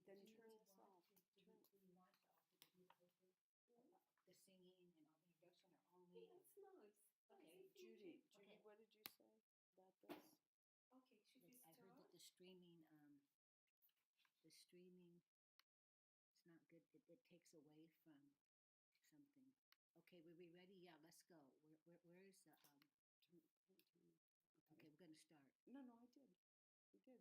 Then turn this off. Do we want to offer the beautiful the singing and all the introduction, or only? That's nice. Okay, Judy, Okay. what did you say about this? Okay, should we I start? heard that the streaming it's not good. It takes away from something. Okay, were we ready? Yeah, let's go. Where is the Okay, we're gonna start. No, I did. We did.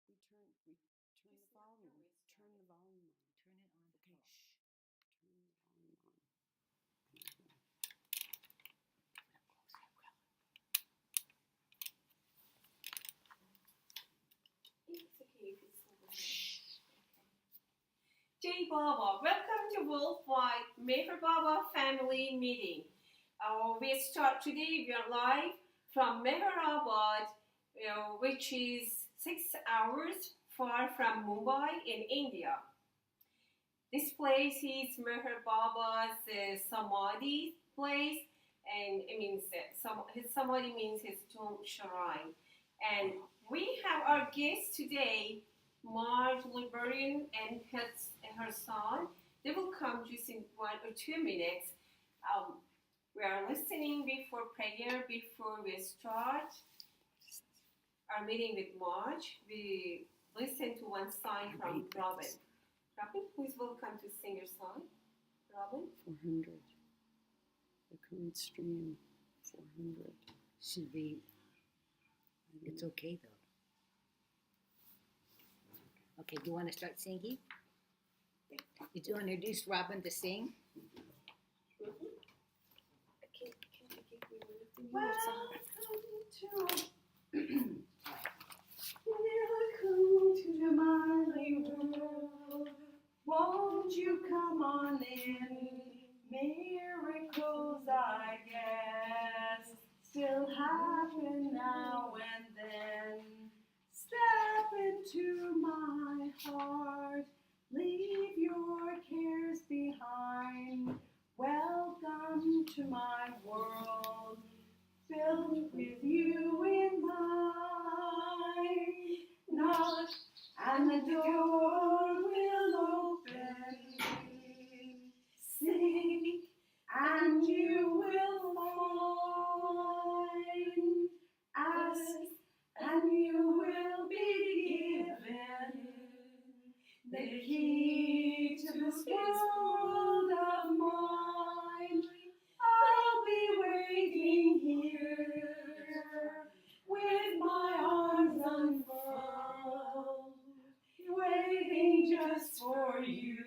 It's streaming. We turn the volume. Turn the volume on. Turn it on. Okay, shh. Turn the volume on. It's okay if it's over Jai Baba, welcome to Worldwide Meherabad Family Meeting. We start today, we are live from Meherabad, which is 6 hours far from Mumbai in India. This place is Meher Baba's Samadhi place, and it means his Samadhi means his tomb shrine. And we have our guest today, Marge Liboiron and her son. They will come just in 1 or 2 minutes. We are listening before prayer, before we start our meeting with Marge. We listen to one song from Robin. Robin, please welcome to sing your song. Robin? 400. The current stream, 400. Should we? It's okay though. Okay, do you want to start singing? Did you introduce Robin to sing? Can you give me one of the Welcome to my world. Won't you come on in? Miracles, I guess, still happen now and then. Step into my heart. Leave your cares behind. Welcome to my world, filled with you in mind. Knock, and the door will open. Seek, and you will find. Ask, and you will be given the key to this world of mine. I'll be waiting here with my arms unfurled, waiting just for you.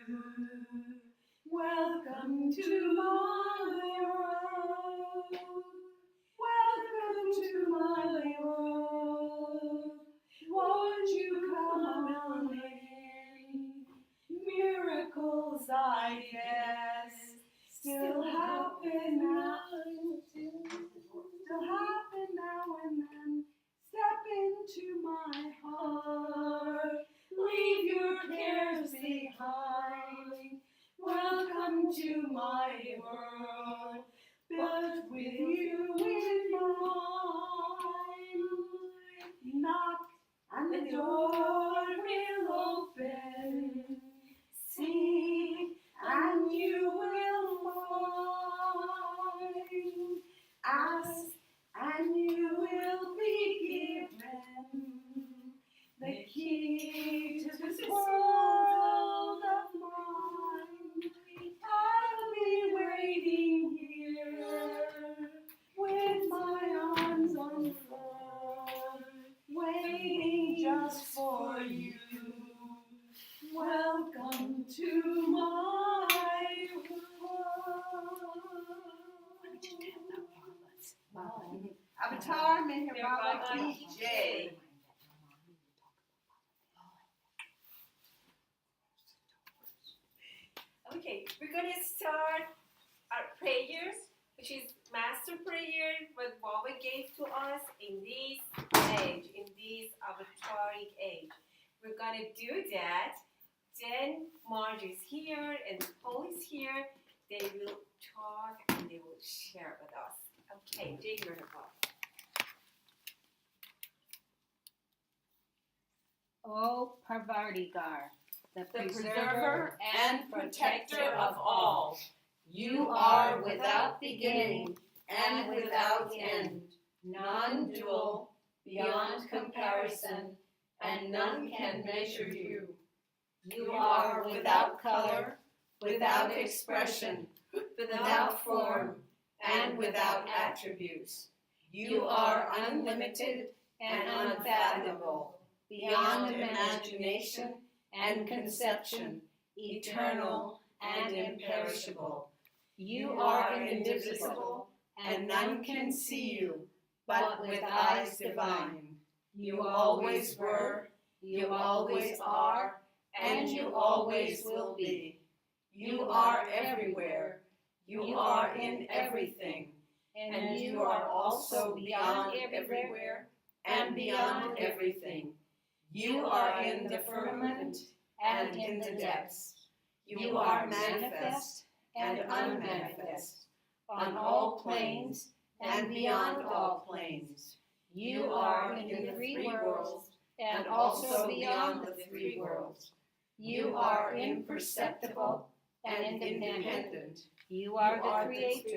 Welcome to my world. Welcome to my world. Won't you come on in? Miracles, I guess, still happen now. Still happen now and then. Step into my heart. Leave your cares behind. Welcome to my world, built with you in mind. Knock, and the door will open. Seek, and you will find. Ask, and you will be given the key to this world of mine. I'll be waiting here with my arms unfurled, waiting just for you. Welcome to my world. Avatar Meherabad DJ. Okay, we're going to start our prayers, which is master prayer, what Baba gave to us in this age, in this avataric age. We're going to do that. Then Marge is here and Paul is here. They will talk and they will share with us. Okay, Jai Meherabad. O Parvardigar, the the preserver and protector of all. You are without beginning and without end, non-dual, beyond comparison, and none can measure you. You are without color, without expression, without form, and without attributes. You are unlimited and unfathomable, beyond imagination and conception, eternal and imperishable. You are indivisible, and none can see you, but with eyes divine. You always were, you always are, and you always will be. You are everywhere. You are in everything. And you are also beyond everywhere and beyond everything. You are in the firmament and in the depths. You are manifest and unmanifest, on all planes and beyond all planes. You are in the three worlds and also beyond the three worlds. You are imperceptible and independent. You are You the are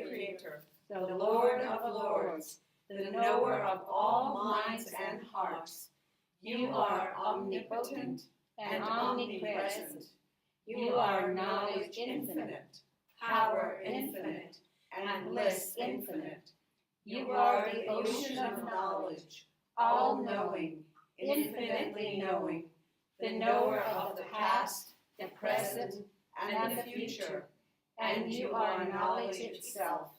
creator, the Lord of lords, the knower of all minds and hearts. You are omnipotent and omnipresent. You are knowledge infinite, power infinite, and bliss infinite. You are the ocean of knowledge, all-knowing, infinitely knowing, the knower of the past, the present, and the future. And you are knowledge itself.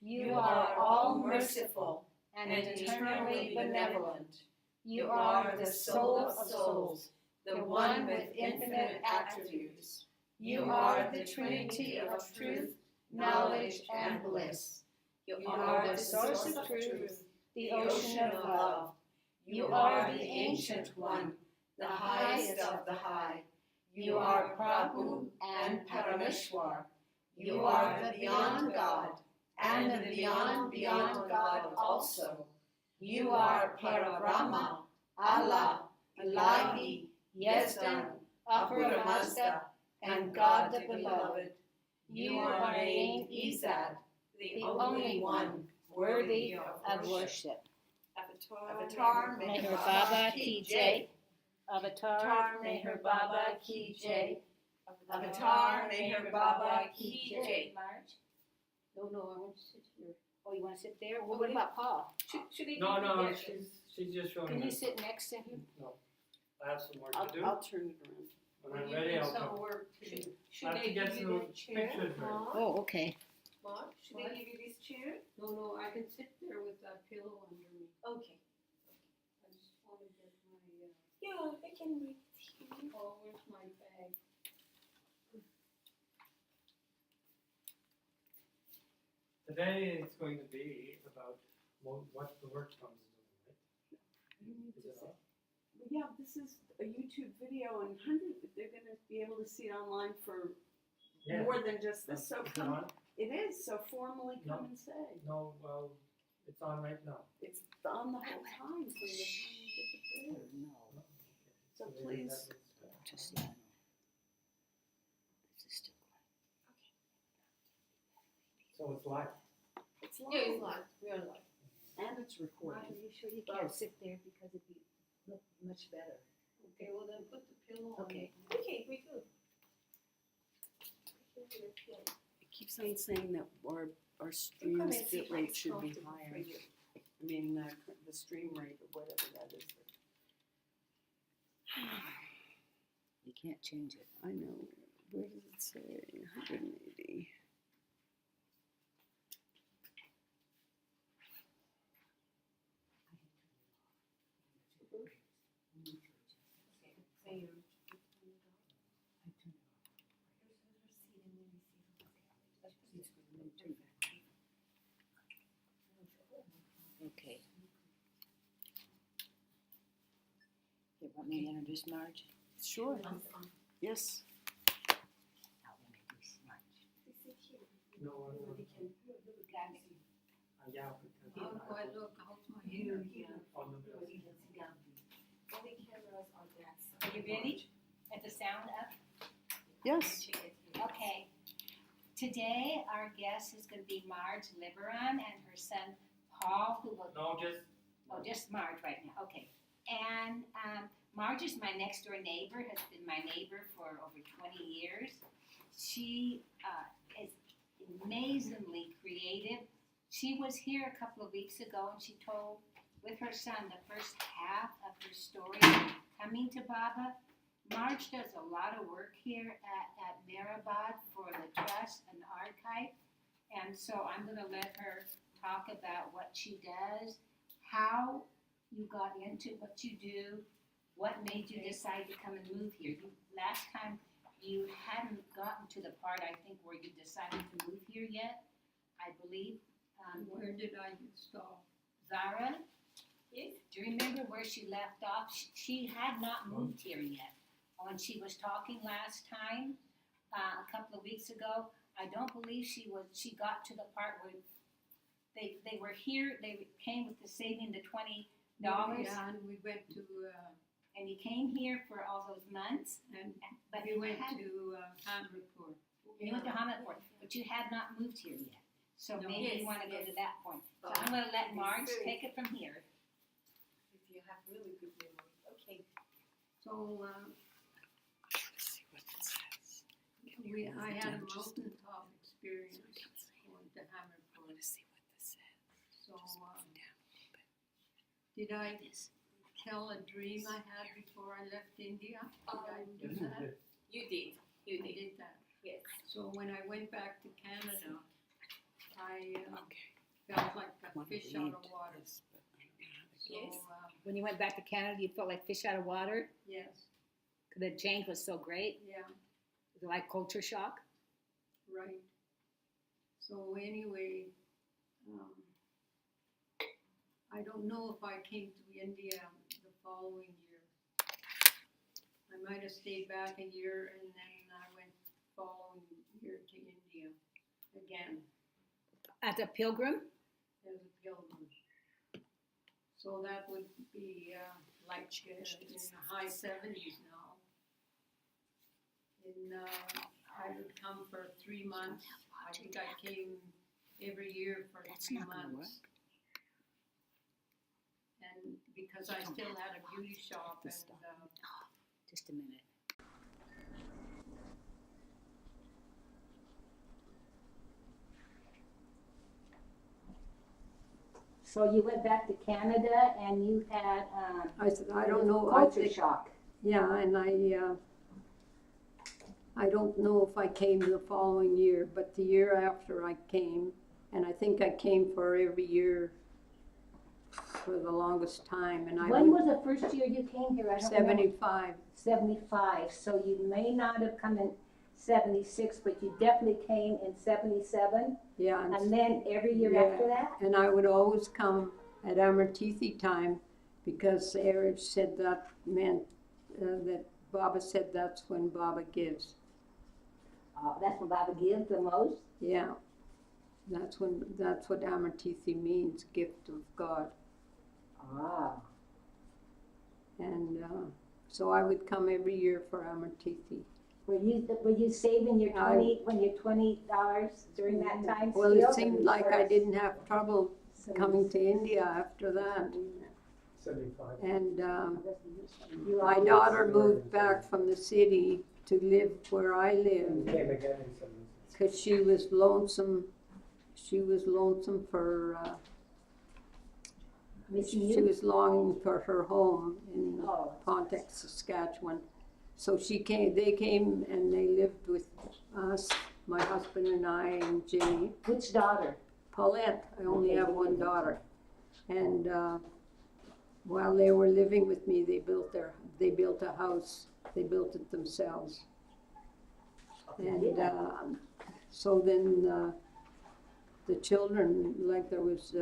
You are all-merciful and eternally benevolent. You are the soul of souls, the one with infinite attributes. You are the Trinity of truth, knowledge, and bliss. You are the source of truth, the ocean of love. You are the ancient one, the highest of the high. You are Prabhu and Parameshwar. You are the beyond God, and the beyond God also. You are Parabrahma, Allah, Ilahi, Yezdan, Apura Mazda, and God the Beloved. You are named Izad, the only one worthy of worship. Avatar Meher Baba Ki Jai. Avatar Meher Baba Ki Jai. Avatar Meher Baba Ki Jai. Marge? No, I want to sit here. Oh, you want to sit there? Well, what about Paul? Should he No, be there? she's just showing Can me. you sit next to him? No, I have some work to do. I'll turn it around. When I'm ready, I'll come. work to do. Should I have to they get give you some this chair? pictures ready. Mark? Oh, okay. Mark, should they give you this chair? No, I can sit there with that pillow under me. Okay. I just want to get my, Yeah, I can read. oh, where's my bag? Today it's going to be about what the work comes doing, right? You need Is to it say. on? Well, yeah, this is a YouTube video and they're gonna be able to see it online for Yeah. more than just this, so Is it come, on? it is, so formally come No. and say. No, well, it's on right now. It's on the whole time from the time you did the prayer. No, Oh, okay. So maybe please. that was, just no. This is still So it's live. It's Yeah, it's live. live. We are live. And it's quiet. recorded. Are you sure you can't sit there because it'd be look much better? Okay, well then put the pillow on. Okay. Okay, we good. It keeps on saying that our stream come and see bit how rate it's should be comfortable for higher. you. I mean, the stream rate or whatever that is. You can't change it. I know. Where does it say? 180. Okay. You want me to introduce Marge? Sure. Yes. I'll introduce Marge. No, yeah, because How do I look? How's my hair? on the bill. All the cameras are that side. Are you ready? At the sound up? Yes. Okay. Today, our guest is going to be Marge Liboiron and her son Paul, who will. No, just. Oh, just Marge right now. Okay. And Marge is my next door neighbor, has been my neighbor for over 20 years. She is amazingly creative. She was here a couple of weeks ago and she told, with her son, the first half of her story, coming to Baba. Marge does a lot of work here at Meherabad for the trust and the archive. And so I'm going to let her talk about what she does, how you got into what you do, what made you decide to come and move here. Last time you hadn't gotten to the part, I think, where you decided to move here yet, I believe. Where did I stop? Zara, Yes. do you remember where she left off? She had not moved here yet. When she was talking last time, a couple of weeks ago, I don't believe she got to the part where they were here, they came with the saving the $20. Yeah, and we went to, And you came here for all those months, and but we you went had, to Hammerport. you went to Hammerport, but you had not moved here yet. So No. maybe you Yes, want to go yes. to that point. So Oh, I'm going to let okay, Marge so- take it from here. If you have really good memory. Okay. So, I had a mountaintop experience going to Hammerport. So, did I tell a dream I had before I left India? Did I do Yes, that? You did. You I did. did that. Yes. So when I went back to Canada, I felt like a fish out of water. So, Yes. When you went back to Canada, you felt like fish out of water? yes, The change was so great. yeah, Was it like culture shock? right. So anyway, I don't know if I came to India the following year. I might have stayed back a year and then I went following year to India again As a pilgrim? as a pilgrim. So that would be like in the high 70s now. And I would come for 3 months. I think I came every year for That's 3 not gonna months. And because I still had a beauty shop and Just a minute. So you went back to Canada and you had I said, I don't know. culture shock. Yeah, and I don't know if I came the following year, but the year after I came, and I think I came for every year for the longest time, and I When went was the first year you came here? I don't remember. 75. 75. So you may not have come in 76, but you definitely came in 77, Yeah, and then every year Yeah. after that. and I would always come at Amartithi time because Eric said that meant that Baba said that's when Baba gives. That's when Baba gives the most. Yeah, that's what Amartithi means, gift of God. Ah. And so I would come every year for Amartithi. Were you saving your $20 during that time? Well, still? it seemed like I didn't have trouble coming to India after that. 75. And You my always- daughter moved back from the city to live where I And live came again in 76. because she was lonesome. She was lonesome for, Missing she you? was longing for her home in Oh. Pontiac, Saskatchewan. So they came and they lived with us, my husband and I and Jenny. Which daughter? Paulette, I only have one daughter. And while they were living with me, they built a house. They built it themselves. And so then the children, like there was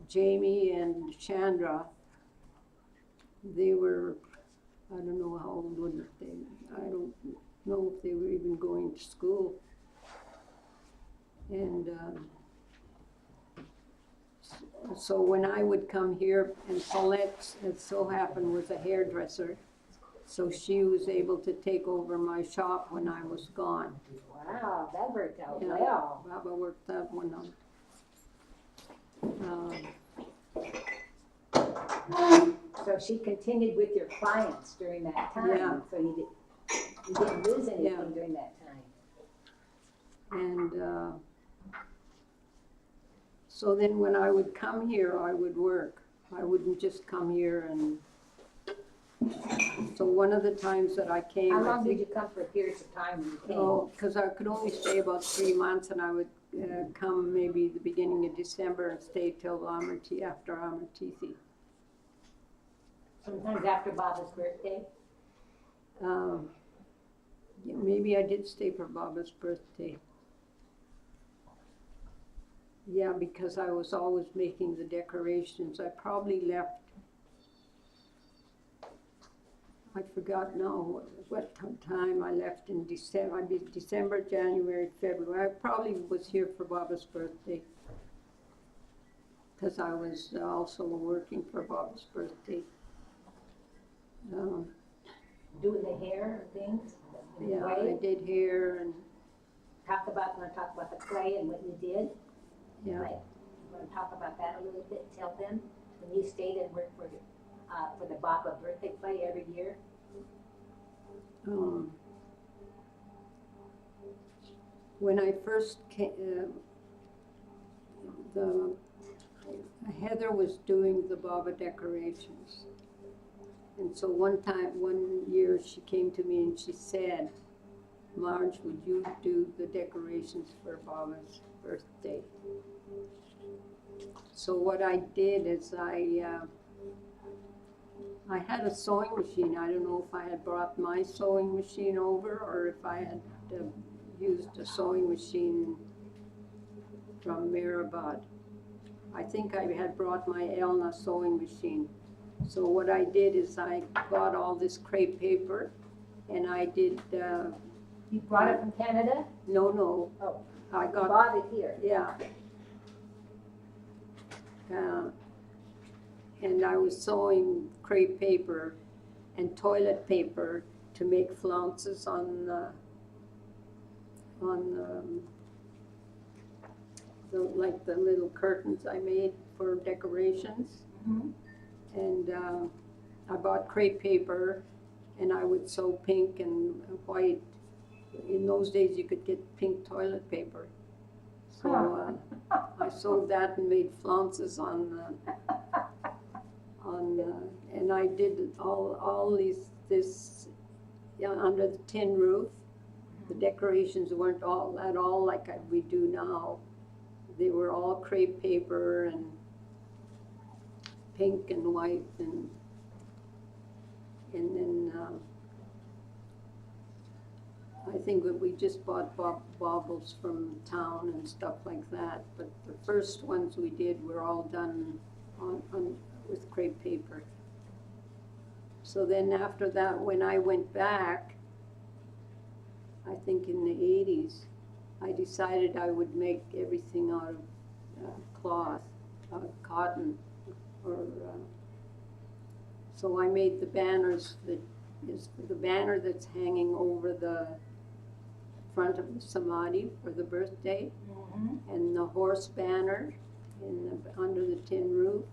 Jamie and Chandra, they were, I don't know how old were they. I don't know if they were even going to school. And so when I would come here, and Paulette, it so happened, was a hairdresser, So she was able to take over my shop when I was gone. Wow, that worked out Yeah. well. Baba worked that one out. So she continued with your clients during that time. Yeah. So you didn't lose anything Yeah. during that time. And so then when I would come here, I would work. I wouldn't just come here and, so one of the times that I came, How I long did think, you come for periods of time when you came? oh, because I could only stay about 3 months, and I would come maybe the beginning of December and stay till after Amartithi. Sometimes after Baba's birthday? Yeah, maybe I did stay for Baba's birthday. Yeah, because I was always making the decorations. I probably left, I forgot now what time I left in December. I did December, January, February. I probably was here for Baba's birthday, because I was also working for Baba's birthday. Doing the hair and things? and Yeah, clay? I did hair and, Want to talk about the clay and what you did? yeah. Right. You want to talk about that a little bit? Tell them when you stayed and worked for the Baba birthday play every year. When I first came, Heather was doing the Baba decorations. And so one year she came to me and she said, Marge, would you do the decorations for Baba's birthday? So what I did is I had a sewing machine. I don't know if I had brought my sewing machine over or if I had used a sewing machine from Meherabad. I think I had brought my Elna sewing machine. So what I did is I got all this crepe paper and I did, You brought it from Canada? no, Oh, I you got, bought it here. yeah. And I was sewing crepe paper and toilet paper to make flounces on like the little curtains I made for decorations. Mhm. And I bought crepe paper and I would sew pink and white. In those days you could get pink toilet paper. So I sewed that and made flounces and I did all this under the tin roof. The decorations weren't all at all like we do now. They were all crepe paper and pink and white and then I think that we just bought baubles from town and stuff like that. But the first ones we did were all done with crepe paper. So then after that, when I went back, I think in the 80s, I decided I would make everything out of cloth, cotton, so I made the banners that is the banner that's hanging over the front of the Samadhi for the birthday, and the horse banner under the tin roof,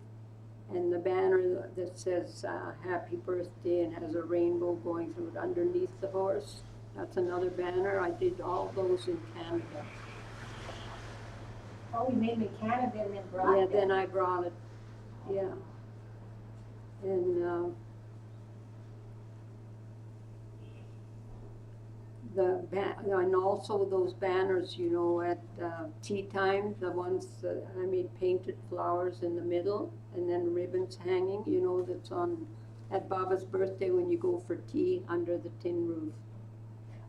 and the banner that says happy birthday and has a rainbow going through it underneath the horse. That's another banner. I did all those in Canada. Oh, you made me Canada and then brought Yeah, it. then I brought it, yeah. And and also those banners, you know, at tea time, the ones that I made painted flowers in the middle and then ribbons hanging, you know, that's on at Baba's birthday when you go for tea under the tin roof.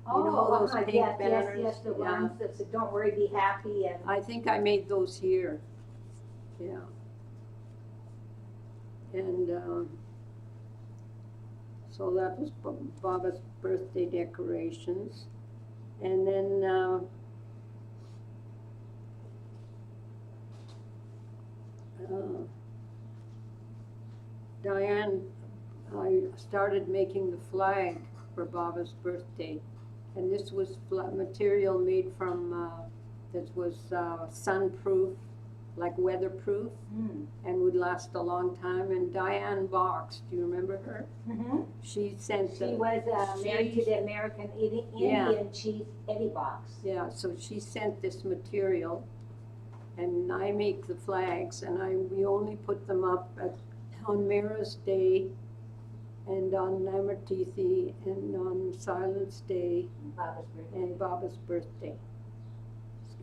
Oh, You know those pink yes, banners? yes, the Yeah. ones that said, don't worry, be happy, and I think I made those here, yeah. And so that was Baba's birthday decorations. And then Diane I started making the flag for Baba's birthday. And this was material made from, this was sunproof, like weatherproof, and would last a long time. And Diane Box, do you remember her? Mm-hmm. She sent She was married to the American Indian chief Eddie Box. Yeah, so she sent this material, and I make the flags, and we only put them up on Mara's Day, and on Namertithi, and on Silence Day, Baba's birthday. and Baba's birthday.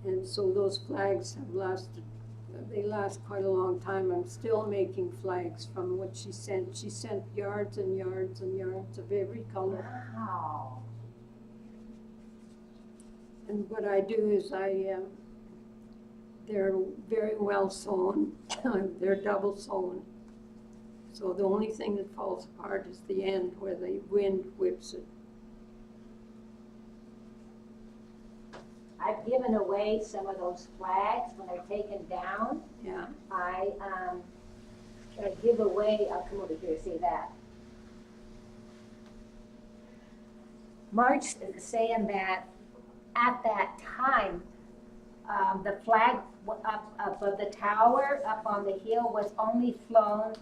And so those flags have lasted, they last quite a long time. I'm still making flags from what she sent. She sent yards and yards and yards of every color. Wow. And what I do is they're very well sewn. They're double sewn. So the only thing that falls apart is the end where the wind whips it. I've given away some of those flags when they're taken down. Yeah. I give away, I'll come over here and say that. Marge is saying that at that time, the flag up above the tower, up on the hill, was only flown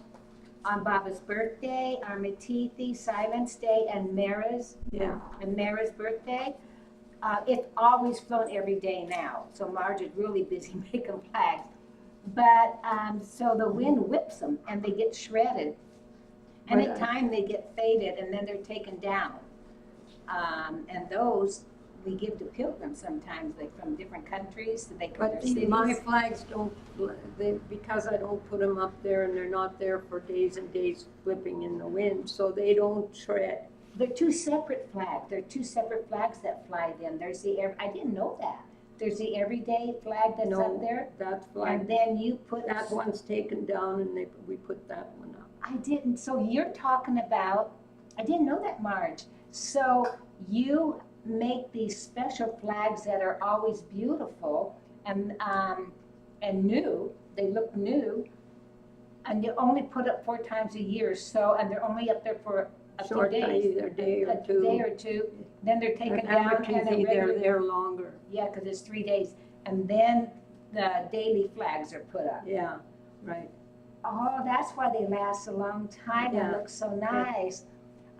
on Baba's birthday, Armatithi, Silence Day, and Mara's birthday. It's always flown every day now, so Marge is really busy making flags. But, so the wind whips them and they get shredded. Anytime they get faded and then they're taken down. And those we give to pilgrims sometimes, like from different countries, so they go to their cities. My flags don't, because I don't put them up there and they're not there for days and days flipping in the wind, so they don't shred. They're two separate flags. They're two separate flags that fly then. There's the, I didn't know that. There's the everyday flag that's up there. That flag, And then you put. that one's taken down and we put that one up. I didn't, so you're talking about, I didn't know that, Marge. So you make these special flags that are always beautiful and new. They look new. And you only put up 4 times a year, so, and they're only up there for a few Short days. either day or A two. day or two, then they're taken At down and Abertisi, they're there longer. yeah, because it's 3 days. And then the daily flags are put up. Yeah, right. Oh, that's why they last a long time and Yeah. look so nice.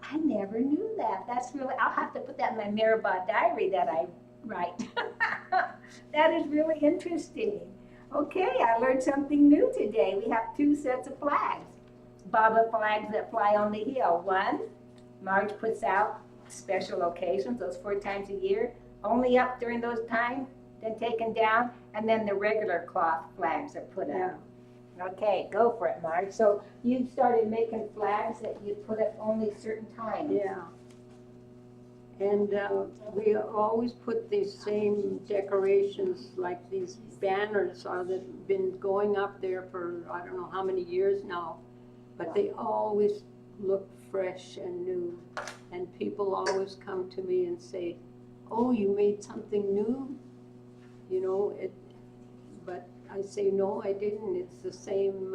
I never knew that. That's really, I'll have to put that in my Meherabad diary that I write. That is really interesting. Okay, I learned something new today. We have 2 sets of flags. Baba flags that fly on the hill. One, Marge puts out special occasions, those 4 times a year, only up during those times, then taken down, and then the regular cloth flags are put up. Yeah. Okay, go for it, Marge. So you started making flags that you put up only certain times. Yeah. And we always put these same decorations, like these banners that have been going up there for I don't know how many years now, but they always look fresh and new. And people always come to me and say, "Oh, you made something new?" You know, but I say, "No, I didn't. It's the same."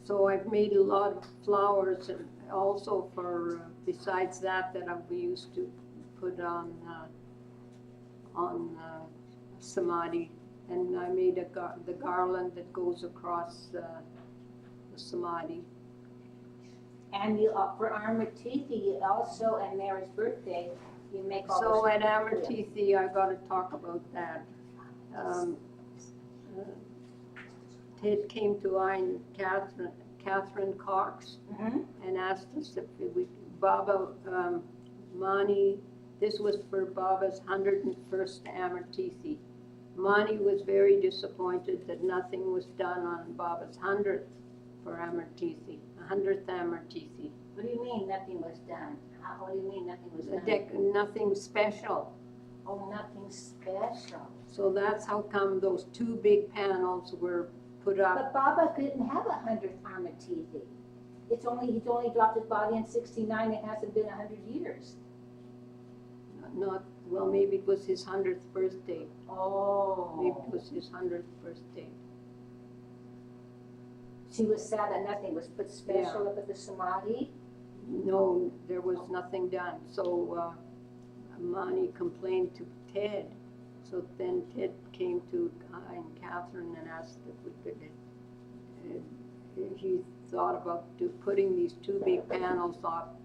So I've made a lot of flowers, and also for besides that we used to put on samadhi, and I made the garland that goes across the samadhi. And you, for Armatithi, you also, and Mary's birthday, you make all So those. at Amertithi, I got to talk about that. Ted came to Catherine Cox Mhm. and asked us if Baba Mani, this was for Baba's 101st Amertithi. Mani was very disappointed that nothing was done on Baba's 100th for Amertithi, 100th Amertithi. What do you mean nothing was done? What do you mean nothing was done? Nothing special. Oh, nothing special. So that's how come those 2 big panels were put up. But Baba couldn't have 100th Armatithi. He's only dropped his body in 69. It hasn't been 100 years. Not, well, maybe it was his 100th birthday. Oh. Maybe it was his 100th birthday. She was sad that nothing was put special up at the Samadhi. No, there was nothing done. So Monty complained to Ted. So then Ted came to and Catherine and asked if we could. He thought about putting these two big panels up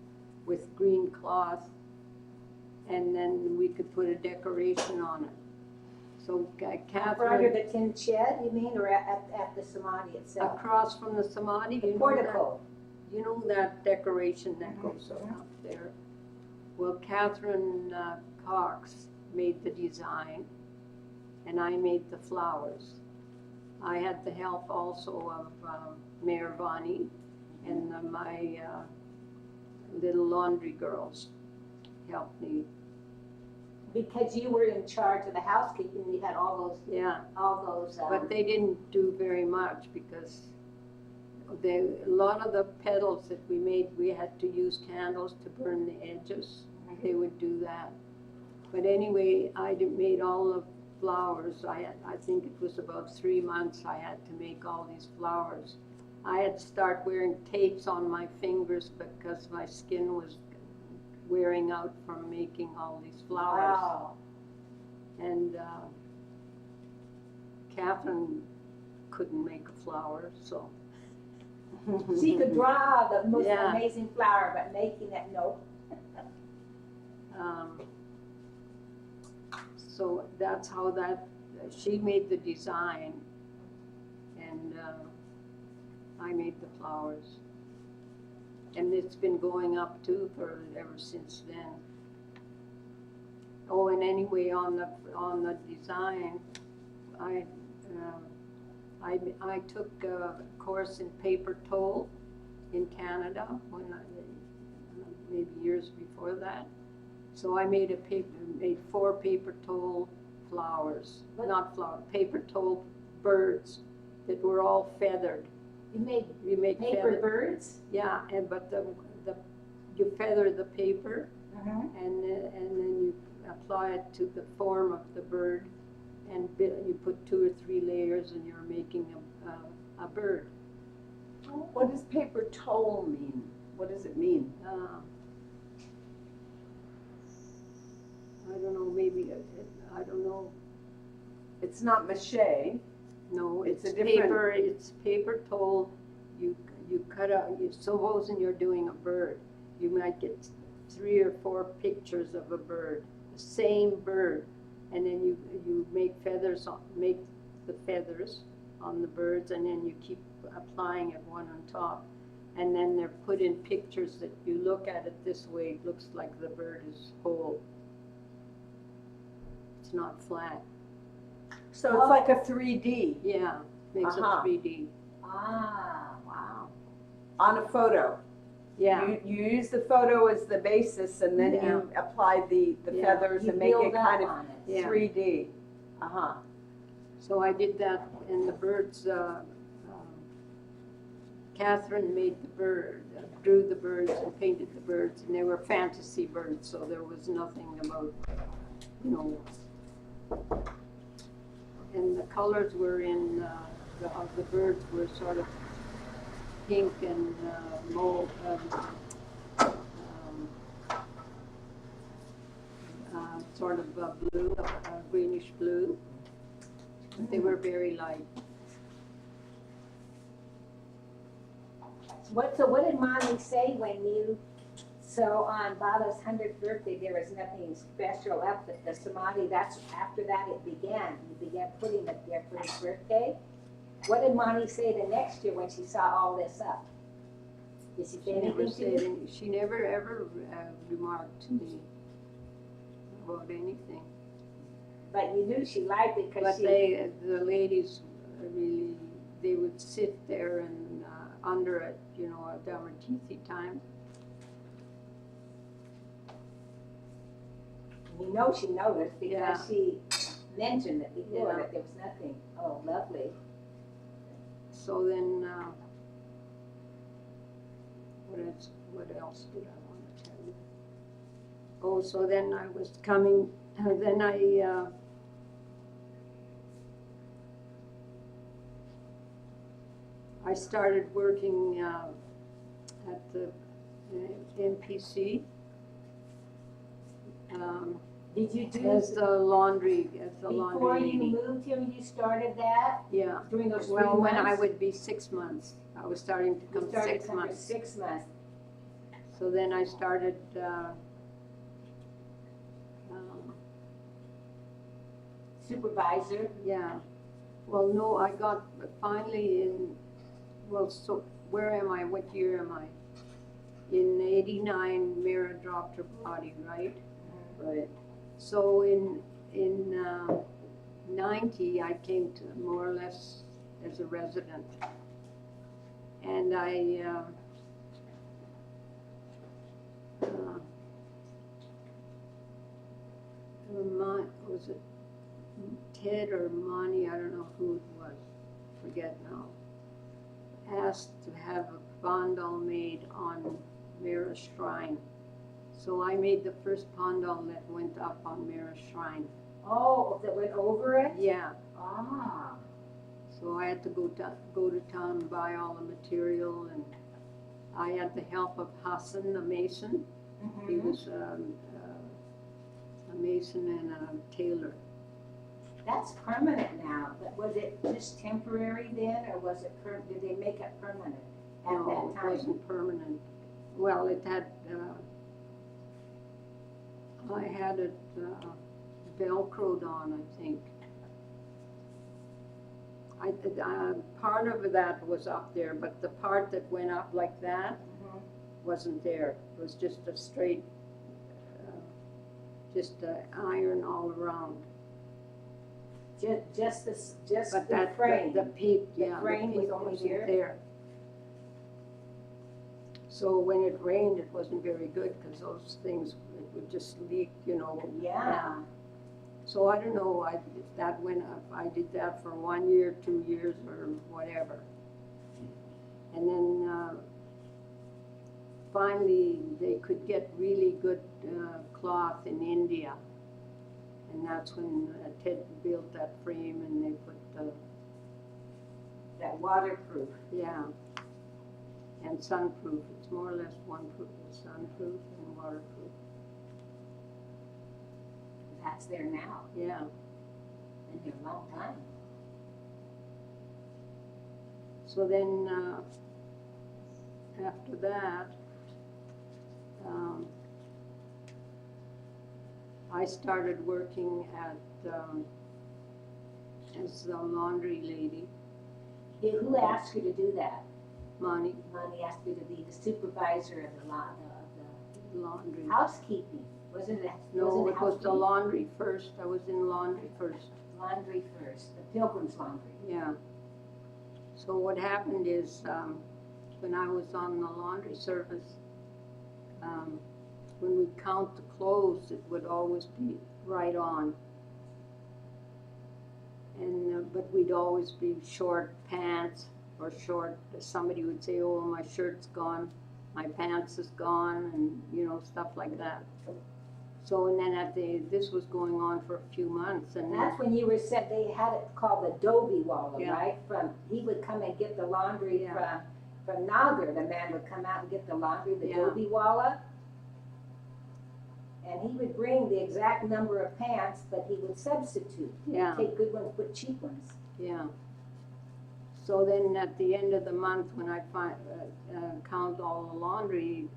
with green cloth, and then we could put a decoration on it. So Under Catherine, the tin shed, you mean, or at the Samadhi itself? across from the Samadhi, The you know that? portico. You know that decoration that goes up there? Well, Catherine Cox made the design, and I made the flowers. I had the help also of Meherabad and my little laundry girls helped me. Because you were in charge of the housekeeping, you had all Yeah, those. but they didn't do very much because a lot of the petals that we made, we had to use candles to burn the edges. They would do that. But anyway, made all the flowers. I think it was about 3 months I had to make all these flowers. I had to start wearing tapes on my fingers because my skin was wearing out from making all these flowers. Wow. And Catherine couldn't make a flower, so. She could draw the most Yeah. amazing flower, but making it, no. So that's how she made the design, and I made the flowers. And it's been going up too ever since then. Oh, and anyway, on the design, I took a course in paper toll in Canada maybe years before that. So I made made 4 paper toll flowers, paper toll birds that were all feathered. You make paper feathered, birds? yeah, but you feather the paper, and then you apply it to the form of the bird, and you put 2 or 3 layers, and you're making a bird. What does paper toll mean? What does it mean? I don't know, maybe, I don't know. It's not mache. No, It's it's a different- paper, it's paper toll. You cut out, supposing you're doing a bird, you might get 3 or 4 pictures of a bird, the same bird, and then you make make the feathers on the birds, and then you keep applying it one on top. And then they're put in pictures that you look at it this way, it looks like the bird is whole. It's not flat. So it's like a 3D Yeah, makes Uh-huh. it 3D. Ah, wow. on a photo. Yeah. You use the photo as the basis, and then you apply the Yeah. feathers You and make build it up kind of on it. Yeah. 3D. So I did that, and the birds, Catherine made the bird, drew the birds and painted the birds, and they were fantasy birds, so there was nothing about, and the colors were of the birds were sort of pink and mauve, sort of blue, greenish blue. But they were very light. So what did Mommy say when on Bala's 100th birthday, there was nothing special up at the Samadhi, that's after that it began. You began putting it there for his birthday. What did Mommy say the next year when she saw all this up? Did she say anything to you? She never ever remarked to me about anything. But you knew she liked it because But the ladies really, they would sit there and under it, at Damartithi time. you know she noticed because Yeah. she mentioned it before Yeah. that there was nothing. Oh, lovely. So then, what else did I want to tell you? Oh, so then I was coming, then I, I started working at the MPC. Did you do, As the laundry before you lady. moved here, you started that Yeah. during those 3 Well, months? when I would be 6 months, I was starting to You come started 6 coming for months. 6 months. So then I started, Supervisor. yeah. Well, no, I got finally in, well, so where am I? What year am I? In '89, Mira dropped her body, right? Right. So in 90, I came to more or less as a resident. And I, was it Ted or Monty, I don't know who it was, forget now, asked to have a pandal made on Mira's shrine. So I made the first pandal that went up on Mira's shrine. Oh, that went over it? Yeah, Ah. so I had to go to town and buy all the material, and I had the help of Hassan, the mason. He was a mason and a tailor. That's permanent now, but was it just temporary then, or was it did they make it permanent at No, that time? it wasn't permanent. Well, it had, I had it Velcroed on, I think. Part of that was up there, but the part that went up like that wasn't there. It was just a straight, iron all around. Just But the that, frame. the peak, The yeah, the frame was peak only wasn't here? there. So when it rained, it wasn't very good, because those things, it would just leak, you know. Yeah. So I don't know, if that went up, I did that for 1 year, 2 years, or whatever. And then, finally, they could get really good cloth in India. And that's when Ted built that frame, and they put That waterproof. yeah, and sunproof. It's more or less one proof, sunproof and waterproof. That's there now. Yeah. Been here a long time. So then, after that, I started working at, as a laundry lady, Yeah, who asked you to do that? Monty, Monty asked you to be the supervisor of the laundry. housekeeping. Wasn't it? No, wasn't it was the housekeeping? laundry first. I was in laundry first. Laundry first, the Pilgrim's Laundry. Yeah. So what happened is, when I was on the laundry service, when we count the clothes, it would always be right on. And, but we'd always be short pants or short, somebody would say, oh, my shirt's gone, my pants is gone, and, you know, stuff like that. So, and then this was going on for a few months, and And that's when you were said they had it called the Dobie Walla, Yeah. right? He would come and get the laundry Yeah. from Nagar. The man would come out and get the laundry, the Yeah. Dobie Walla. And he would bring the exact number of pants, but he would substitute. yeah. Take good ones, put cheap ones. Yeah. So then at the end of the month, when I count all the laundry,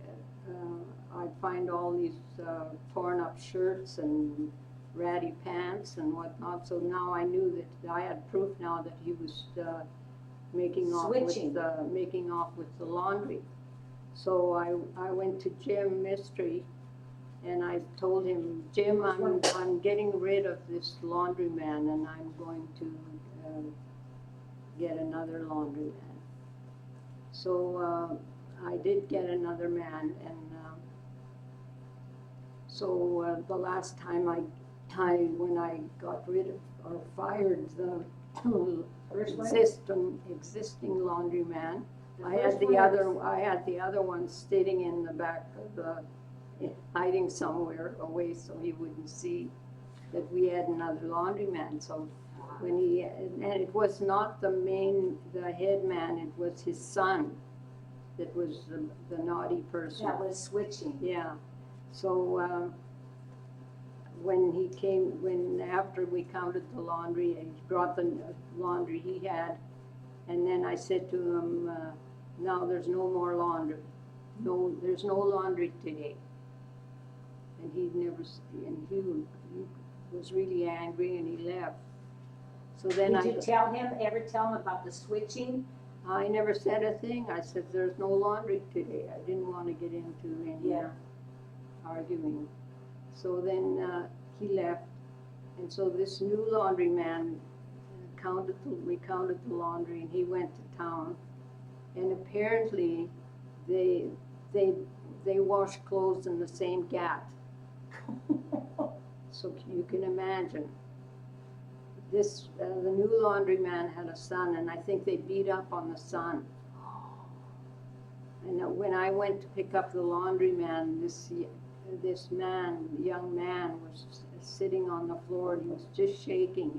I'd find all these torn up shirts and ratty pants and whatnot. So now I knew that I had proof now that he was making off Switching. with the laundry. So I went to Jim Mystery, and I told him, Jim, I'm getting rid of this laundryman, and I'm going to get another laundryman. So I did get another man, and so the last time when I got rid of or fired the First one? existing laundryman, The I had first the one other one sitting in the back of the, hiding somewhere away so he wouldn't see that we had another laundryman. So when he, and it was not the head man, it was his son that was the naughty person. That was switching. Yeah, so, when after we counted the laundry, he brought the laundry he had, and then I said to him, now there's no more laundry. No, there's no laundry today. And he was really angry and he left. So then Did you ever tell him about the switching? I never said a thing. I said, there's no laundry today. I didn't want to get into any arguing. So then he left. And so this new laundryman we counted the laundry, and he went to town. And apparently they wash clothes in the same gat. So you can imagine. The new laundryman had a son, and I think they beat up on the son. And when I went to pick up the laundryman, this young man was sitting on the floor, and he was just shaking.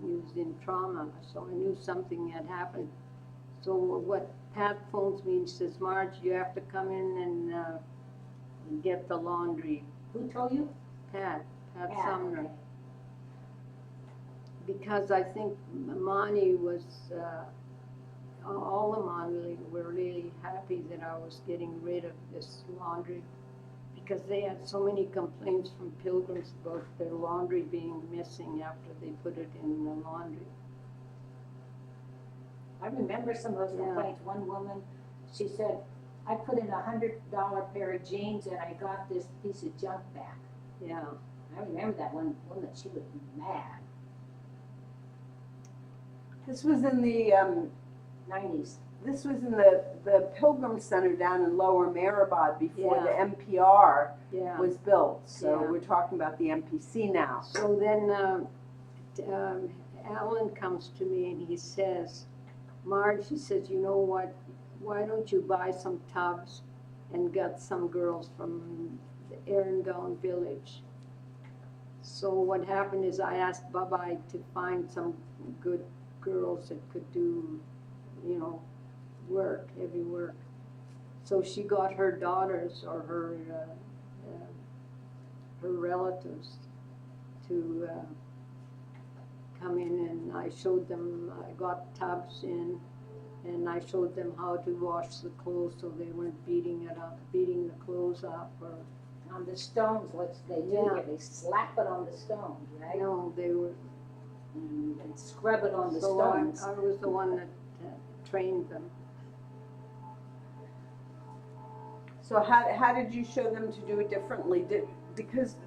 He was in trauma, so I knew something had happened. So what Pat phones me and says, Marge, you have to come in and get the laundry. Who told you? Pat Yeah, Sumner. okay. Because I think Mani was, all the Mani were really happy that I was getting rid of this laundry, because they had so many complaints from pilgrims about their laundry being missing after they put it in the laundry. I remember some of those complaints. One woman, she said, I put in $100 pair of jeans and I got this piece of junk back. Yeah. I remember that one woman, she was mad. This was in the 90s. this was in the Pilgrim Center down in Lower Meherabad before Yeah. the MPR Yeah. was built. So Yeah. we're talking about the MPC now. So then Alan comes to me and he says, Marge, he says, you know what, why don't you buy some tubs and get some girls from the Erringdown village? So what happened is I asked Babai to find some good girls that could do, work, heavy work. So she got her daughters or her relatives to come in, and I showed them, I got tubs in, and I showed them how to wash the clothes so they weren't beating the clothes up or. On the stones, what they do Yeah. here, they slap it on the stones, right? No, they were. And scrub it on the So stones. I was the one that trained them. So how did you show them to do it differently? Because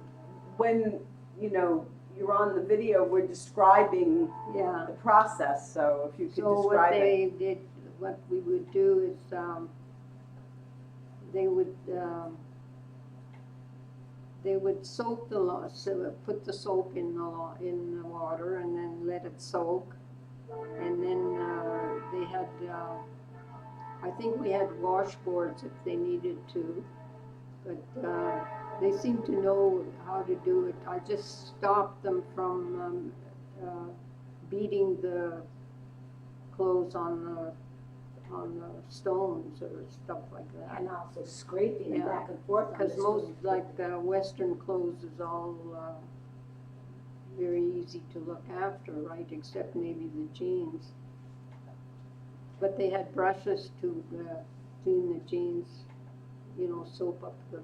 when you're on the video, we're describing Yeah. the process. So if you could So what describe it. they did, what we would do is they would soak put the soap in the water and then let it soak, and then they had I think we had washboards if they needed to, but they seemed to know how to do it. I just stopped them from beating the clothes on the stones or stuff like that. And also scraping Yeah. back and forth on the Because most, stones. like, Western clothes is all very easy to look after, right, except maybe the jeans. But they had brushes to clean the jeans, soap up the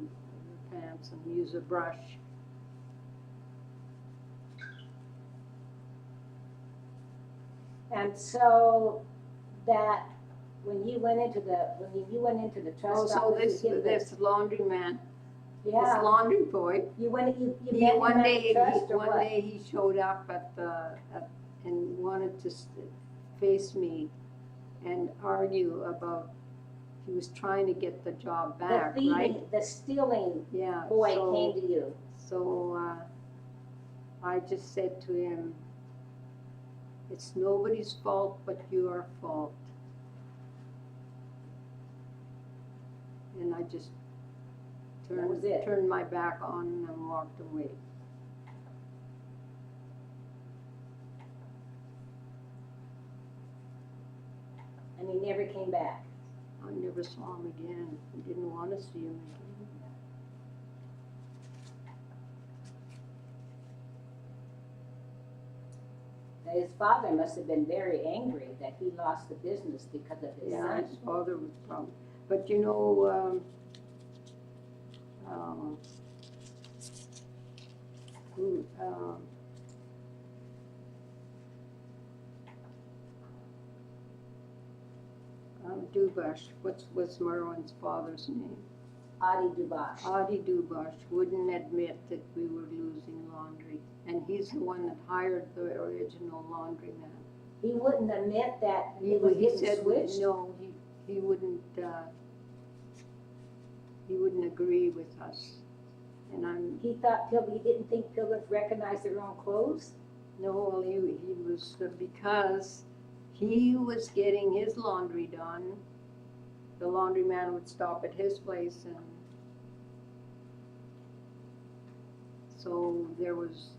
pants and use a brush. And so that when you went into the trust So office, you this laundryman, this yeah, laundry boy, you met him one at day, the trust or one what? day he showed up and wanted to face me and argue about, he was trying to get the job back, The thieving, right? the stealing Yeah. boy so, came to you. So I just said to him, it's nobody's fault but your fault. And I just was it. turned my back on him and walked away. And he never came back. I never saw him again. I didn't want to see him again. Now, his father must have been very angry that he lost the business because of his Yeah, son. his father was probably, but you know, who, Dubash, what's Merwin's father's name? Adi Dubash. Adi Dubash wouldn't admit that we were losing laundry, and he's the one that hired the original laundryman. He wouldn't admit that it was He getting said switched. no. He wouldn't. He wouldn't agree with us, and I'm. He didn't think pilgrims recognized their own clothes. No, well, he was because he was getting his laundry done. The laundryman would stop at his place, and so there was.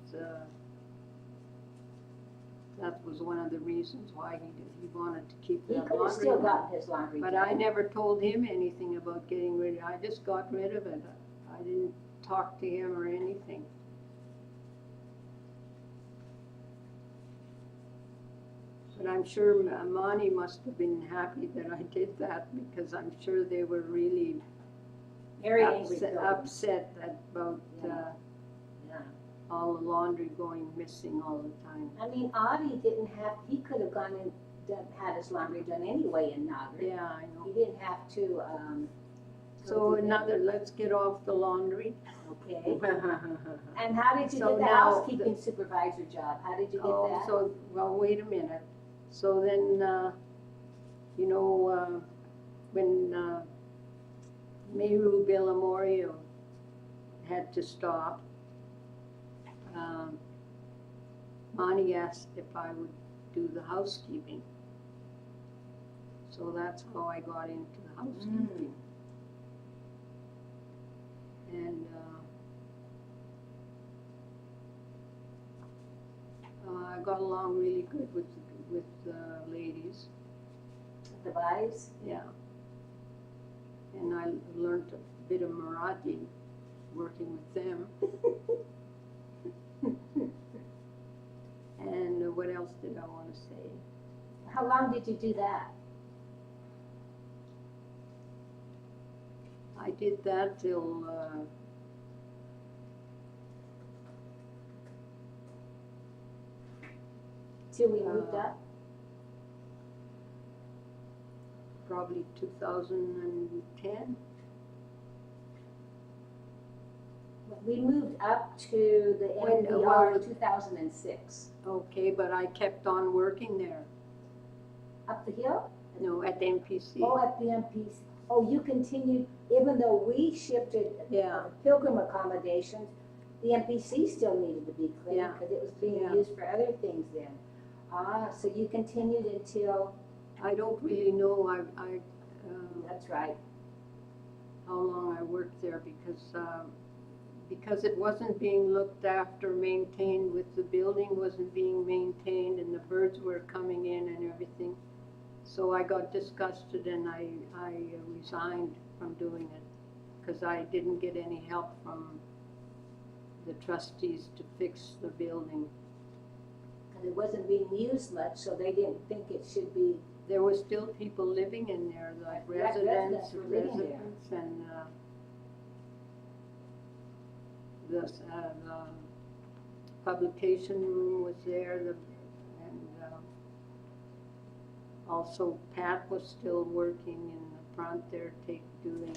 That was one of the reasons why he wanted to keep He that could have laundry. still gotten his laundry But done. I never told him anything about getting rid of it. I just got rid of it. I didn't talk to him or anything. But I'm sure Monty must have been happy that I did that, because I'm sure they were really Very angry upset, pilgrims. about Yeah. all the laundry going missing all the time. I mean, Adi he could have gone and had his laundry done anyway in Nagar. Yeah, I know. He didn't have to, So let's get off the laundry. okay. And how did you So get the now housekeeping supervisor job? How did you get Oh, that? so, well, wait a minute. So then, you know, when Meru Billamorio had to stop, Monty asked if I would do the housekeeping. So that's how I got into the housekeeping. And I got along really good with ladies. The wives? Yeah. And I learned a bit of Marathi working with them. And what else did I want to say? How long did you do that? I did that till Till we moved up? probably 2010. We moved up to the When- MBR well- in 2006. Okay, but I kept on working there. Up the hill? No, at the MPC. Oh, at the MPC. Oh, you continued, even though we shifted Yeah. pilgrim accommodations, the MPC still needed to be cleaned Yeah. because it was being Yeah. used for other things then. Ah, so you continued until, I don't really know. that's right. How long I worked there, because it wasn't being looked after, maintained, with the building wasn't being maintained, and the birds were coming in and everything. So I got disgusted and I resigned from doing it, because I didn't get any help from the trustees to fix the building. Because it wasn't being used much, so they didn't think it should be. There were still people living in there, like Yeah, residents, residents were living there. and the publication room was there, and also Pat was still working in the front there, doing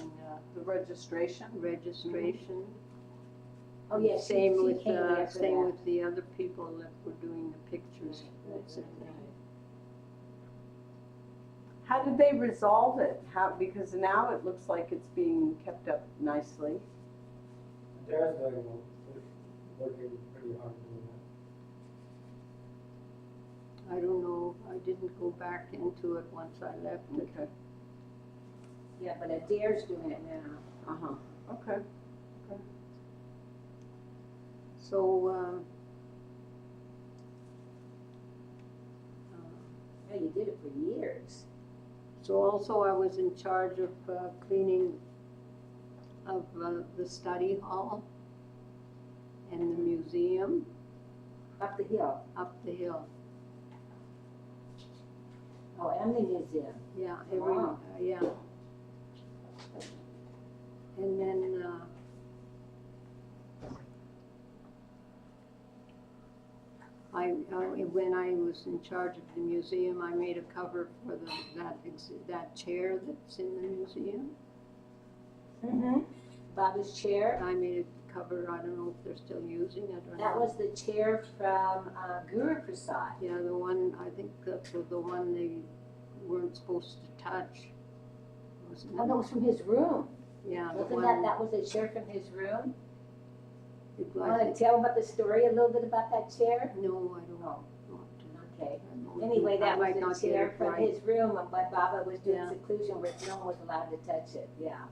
The registration? registration. Oh, yes, she Same with came there for same that. with the other people that were doing the pictures. That's it. How did they resolve it? Because now it looks like it's being kept up nicely. There's very well, working pretty hard doing that. I don't know. I didn't go back into it once I left it. Okay. Yeah, but Adair's doing it now. Uh-huh. Okay. So, Yeah, you did it for years. So also I was in charge of cleaning of the study hall and the museum Up the hill. up the hill. Oh, and the museum. Yeah, Wow. yeah. And then when I was in charge of the museum, I made a cover for that chair that's in the museum. Mm-hmm. Baba's chair. I made a cover. I don't know if they're still using it or That not. was the chair from Guru Prasad. Yeah, the one. I think that was the one they weren't supposed to touch. Wasn't Oh, it? that was from his room. Yeah, the Wasn't one. that was a chair from his room? It You was, want to tell about the story a little bit about that chair? no, I don't know. Okay. I don't- Anyway, I that might was not a get chair it from right. his room, and when Baba was doing Yeah. seclusion where no one was allowed to touch it. Yeah.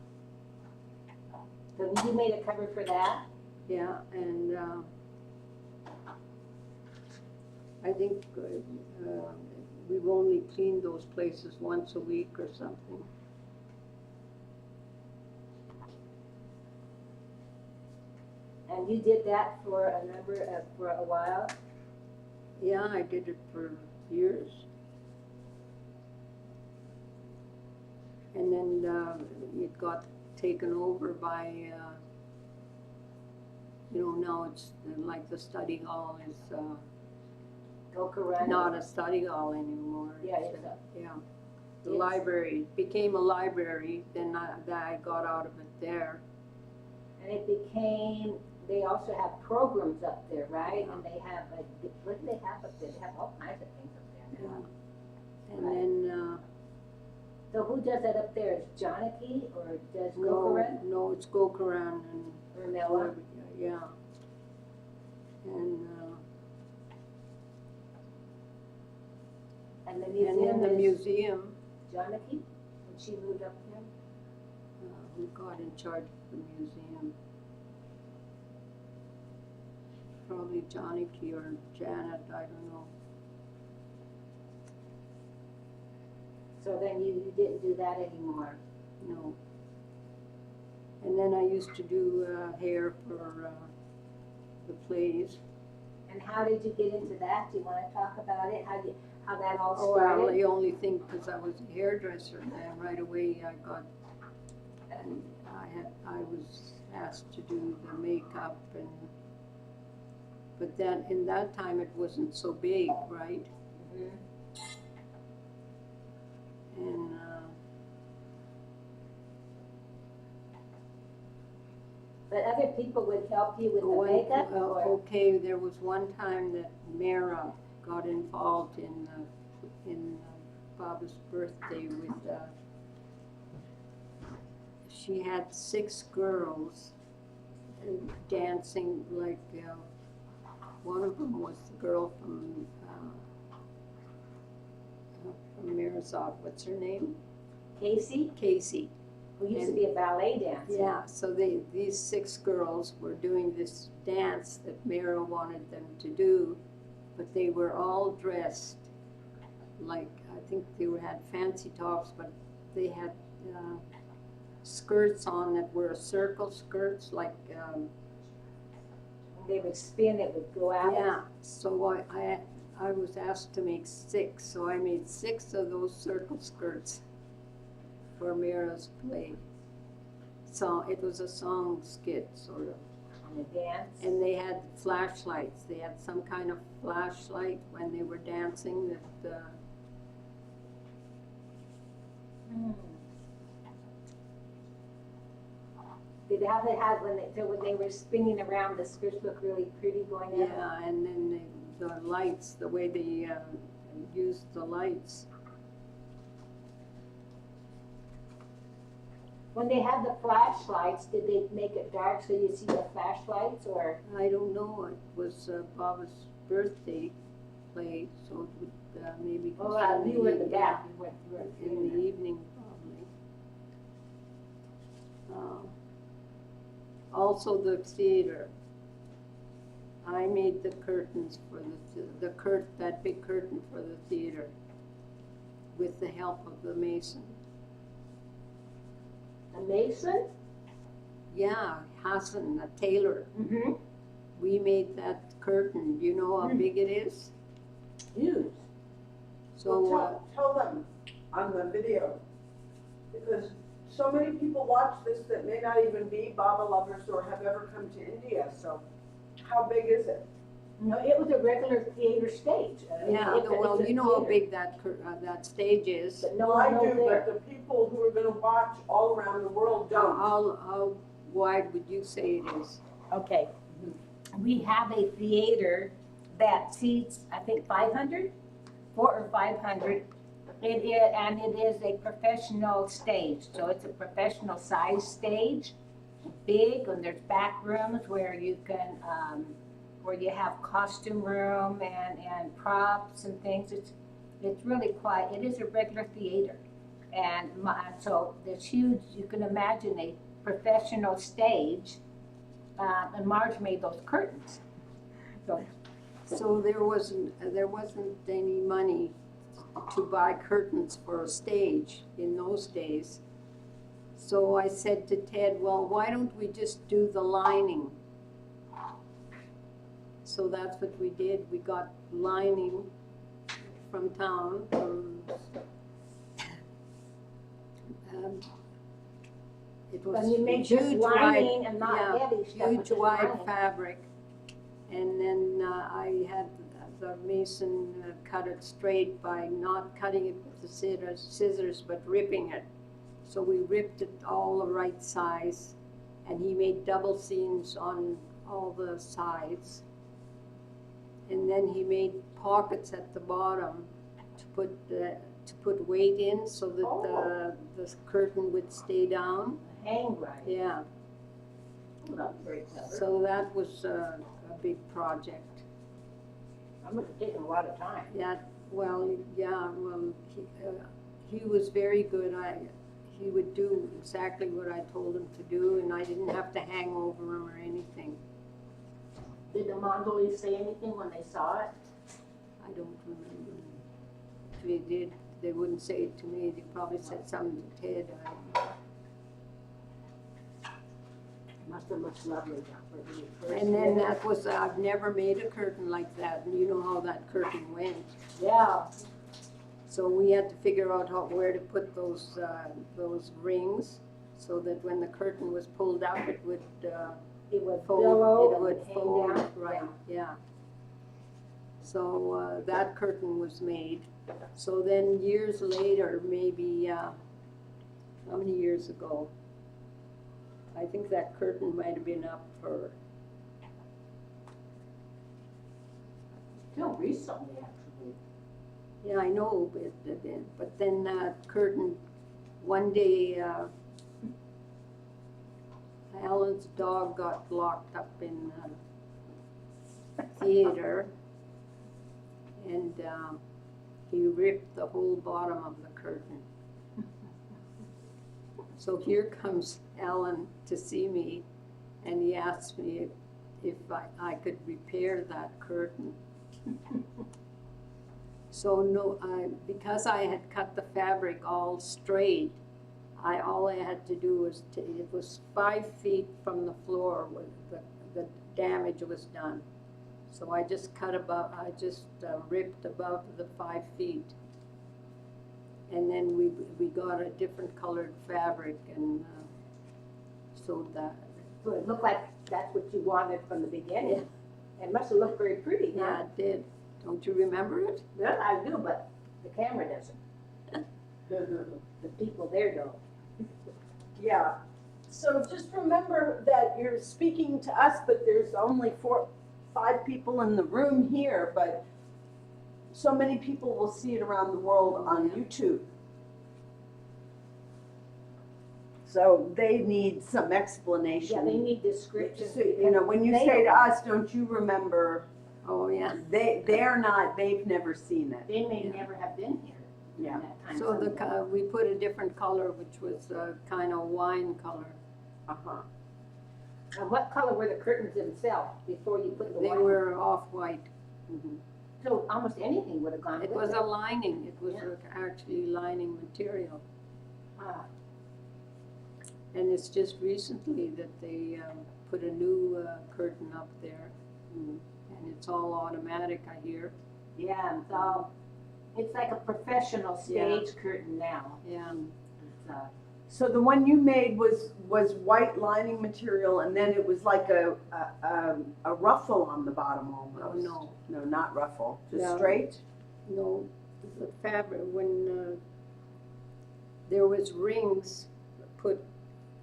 So you made a cover for that? Yeah, and I think we've only cleaned those places once a week or something. And you did that for for a while? Yeah, I did it for years. And then it got taken over by, now it's like the study hall is Gokarana? not a study hall anymore. Yeah, it's Yeah. The It's- library became a library, then I got out of it there. And it became, they also have programs up there, right? And they have, like, what do they have up there? They have all kinds of things up there now. And Right. then, So who does that up there? Is Janaki or does no, Gokaran no, it's Gokaran and or Mela? whoever, yeah. And And the and museum then the is museum, Janaki, when she moved up there? who got in charge of the museum? Probably Janaki or Janet, I don't know. So then you didn't do that anymore? No. And then I used to do hair for the plays. And how did you get into that? Do you want to talk about it? How that all Oh, well, started? the only thing, because I was a hairdresser, and right away I got, and I was asked to do the makeup, but then in that time it wasn't so big, right? Mhm. And But other people would help you with the makeup or? okay, there was one time that Mara got involved in Baba's birthday with, she had 6 girls dancing, like, one of them was the girl from Meherabad, what's her name? Casey, Casey. who used to be a ballet dancer. Yeah, so these 6 girls were doing this dance that Mara wanted them to do, but they were all dressed like, I think they had fancy tops, but they had skirts on that were circle skirts, like, When they would spin, it would go out. yeah. So I was asked to make 6, so I made 6 of those circle skirts for Mira's play. So it was a song skit, sort of. On the dance. And they had flashlights. They had some kind of flashlight when they were dancing that, Did they have when they were spinning around, the skirts look really pretty going out? yeah, and then the lights, the way they used the lights. When they had the flashlights, did they make it dark so you see the flashlights or? I don't know, it was Baba's birthday play, so it would maybe go Oh, you were in the back. You were in the evening, probably. Also the theater. I made the curtains for that big curtain for the theater. with the help of the mason. A mason? Yeah, Hassan, a tailor. Mm-hmm. We made that curtain. You know how big it is? Huge. So, Well, tell them on the video, because so many people watch this that may not even be Baba lovers or have ever come to India, so how big is it? No, it was a regular theater stage. yeah, well, you know how big that that stage is. But no Well, I one knows do, there. but the people who are gonna watch all around the world don't. How wide would you say it is? Okay. We have a theater that seats, I think, 500, 400 or 500. It is, and it is a professional stage, so it's a professional size stage, big, and there's back rooms where you can, where you have costume room and props and things. It's really quite, it is a regular theater. And so there's huge, you can imagine a professional stage, and Marge made those curtains. So there wasn't any money to buy curtains for a stage in those days. So I said to Ted, well, why don't we just do the lining? So that's what we did. We got lining from town, it was But you make just huge lining wide, and not yeah, heavy stuff. huge but just wide lining. fabric. And then I had the mason cut it straight by not cutting it with the scissors, but ripping it. So we ripped it all the right size, and he made double seams on all the sides. And then he made pockets at the bottom to put weight in so that the curtain would stay down. Hang right. Yeah, Well, that's very clever. so that was a big project. That must have taken a lot of time. Yeah, well, he was very good. He would do exactly what I told him to do, and I didn't have to hang over him or anything. Did the Mongols say anything when they saw it? I don't remember. If they did, they wouldn't say it to me. They probably said something to Ted. It must have looked lovely when you first And then did it. that was, I've never made a curtain like that, and you know how that curtain went. Yeah. So we had to figure out where to put those rings, so that when the curtain was pulled up, it would It would fold. billow It would and hang fold, down. right? Yeah. So that curtain was made. So then years later, maybe how many years ago? I think that curtain might have been up for Till recently, actually. yeah, I know, but then that curtain, one day, Alan's dog got locked up in the theater, and he ripped the whole bottom of the curtain. So here comes Alan to see me, and he asked me if I could repair that curtain. So no, because I had cut the fabric all straight, all I had to do was it was 5 feet from the floor where the damage was done. So I just ripped above the 5 feet. And then we got a different colored fabric and sewed that. So it looked like that's what you wanted from the beginning. It must have looked very pretty, huh? Yeah, it did. Don't you remember it? Well, I do, but the camera doesn't. The people there don't. Yeah, so just remember that you're speaking to us, but there's only 5 people in the room here, but so many people will see it around the world on YouTube. So they need some explanation. Yeah, they need descriptions. So, you know, when you They say to don't- us, don't you remember, Oh, yeah. they've never seen it. They may never have been here. Yeah. in that time So zone. we put a different color, which was kind of wine color. Uh-huh. And what color were the curtains themselves before you put the They white? were off-white. Mhm. So almost anything would have gone It with was it. a lining, it was Yeah. actually lining material. Ah, And it's just recently that they put a new curtain up there. And it's all automatic, I hear. yeah, it's like a professional stage curtain now. Yeah. It's, So the one you made was white lining material, and then it was like a ruffle on the bottom almost. No. No, not ruffle, just Yeah. straight. No, the fabric, when there was rings put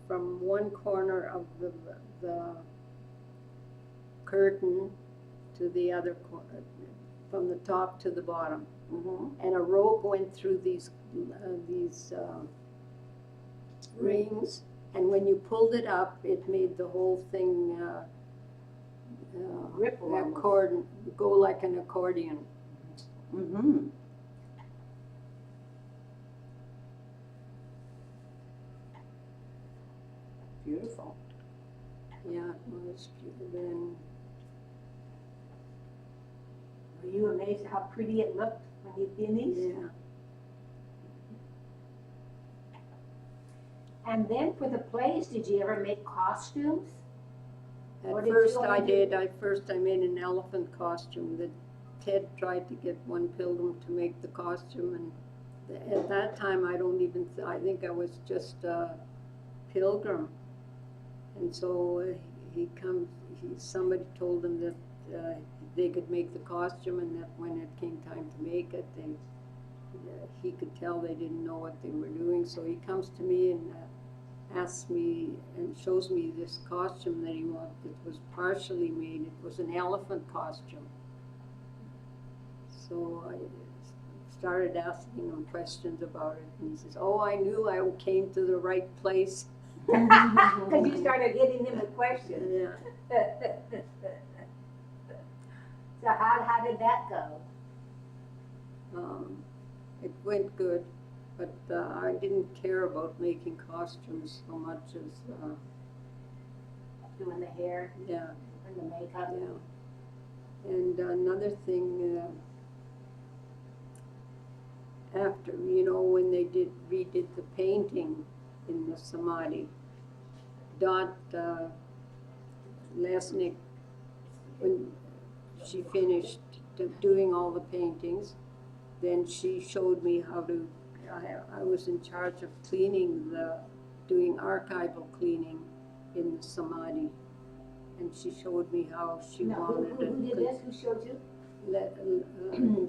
from one corner of the curtain to the other corner, from the top to the bottom. Mm-hmm. And a rope went through these rings, and when you pulled it up, it made the whole thing Ripple almost. go like an accordion. Mm-hmm. Beautiful. Yeah, it was then. Were you amazed how pretty it looked when you did these? Yeah. And then for the plays, did you ever make costumes? Or At did you first only I do- did. I made an elephant costume that Ted tried to get one pilgrim to make the costume, and at that time I think I was just a pilgrim, and so somebody told him that they could make the costume, and that when it came time to make it, he could tell they didn't know what they were doing. So he comes to me and asks me and shows me this costume that he wanted. It was partially made. It was an elephant costume. So I started asking him questions about it, and he says, "Oh, I knew I came to the right place." Because you started hitting them with questions. Yeah. So how did that go? It went good, but I didn't care about making costumes so much as Doing the hair yeah. and the makeup? Yeah. And another thing, after, when they redid the painting in the Samadhi, Dot Lesnick, when she finished doing all the paintings, then she showed me how to, I was in charge of doing archival cleaning in the Samadhi. And she showed me how she No, wanted who did this? Who showed you?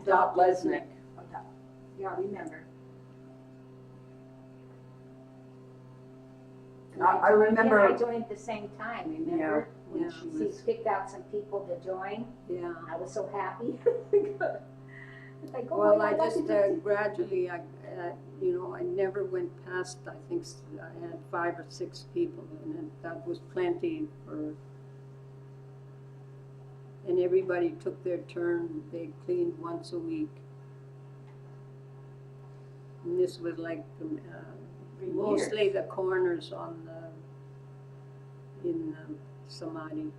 Dot Lesnick. Oh, no. Yeah, I remember. I remember. I joined at the same time, remember? Yeah, she She was. picked out some people to join. Yeah. I was so happy. It's like, oh Well, my I God, just that's gradually, I never went past, I think I had 5 or 6 people, and that was plenty for, and everybody took their turn. They cleaned once a week. And this was like mostly the corners in Samadhi.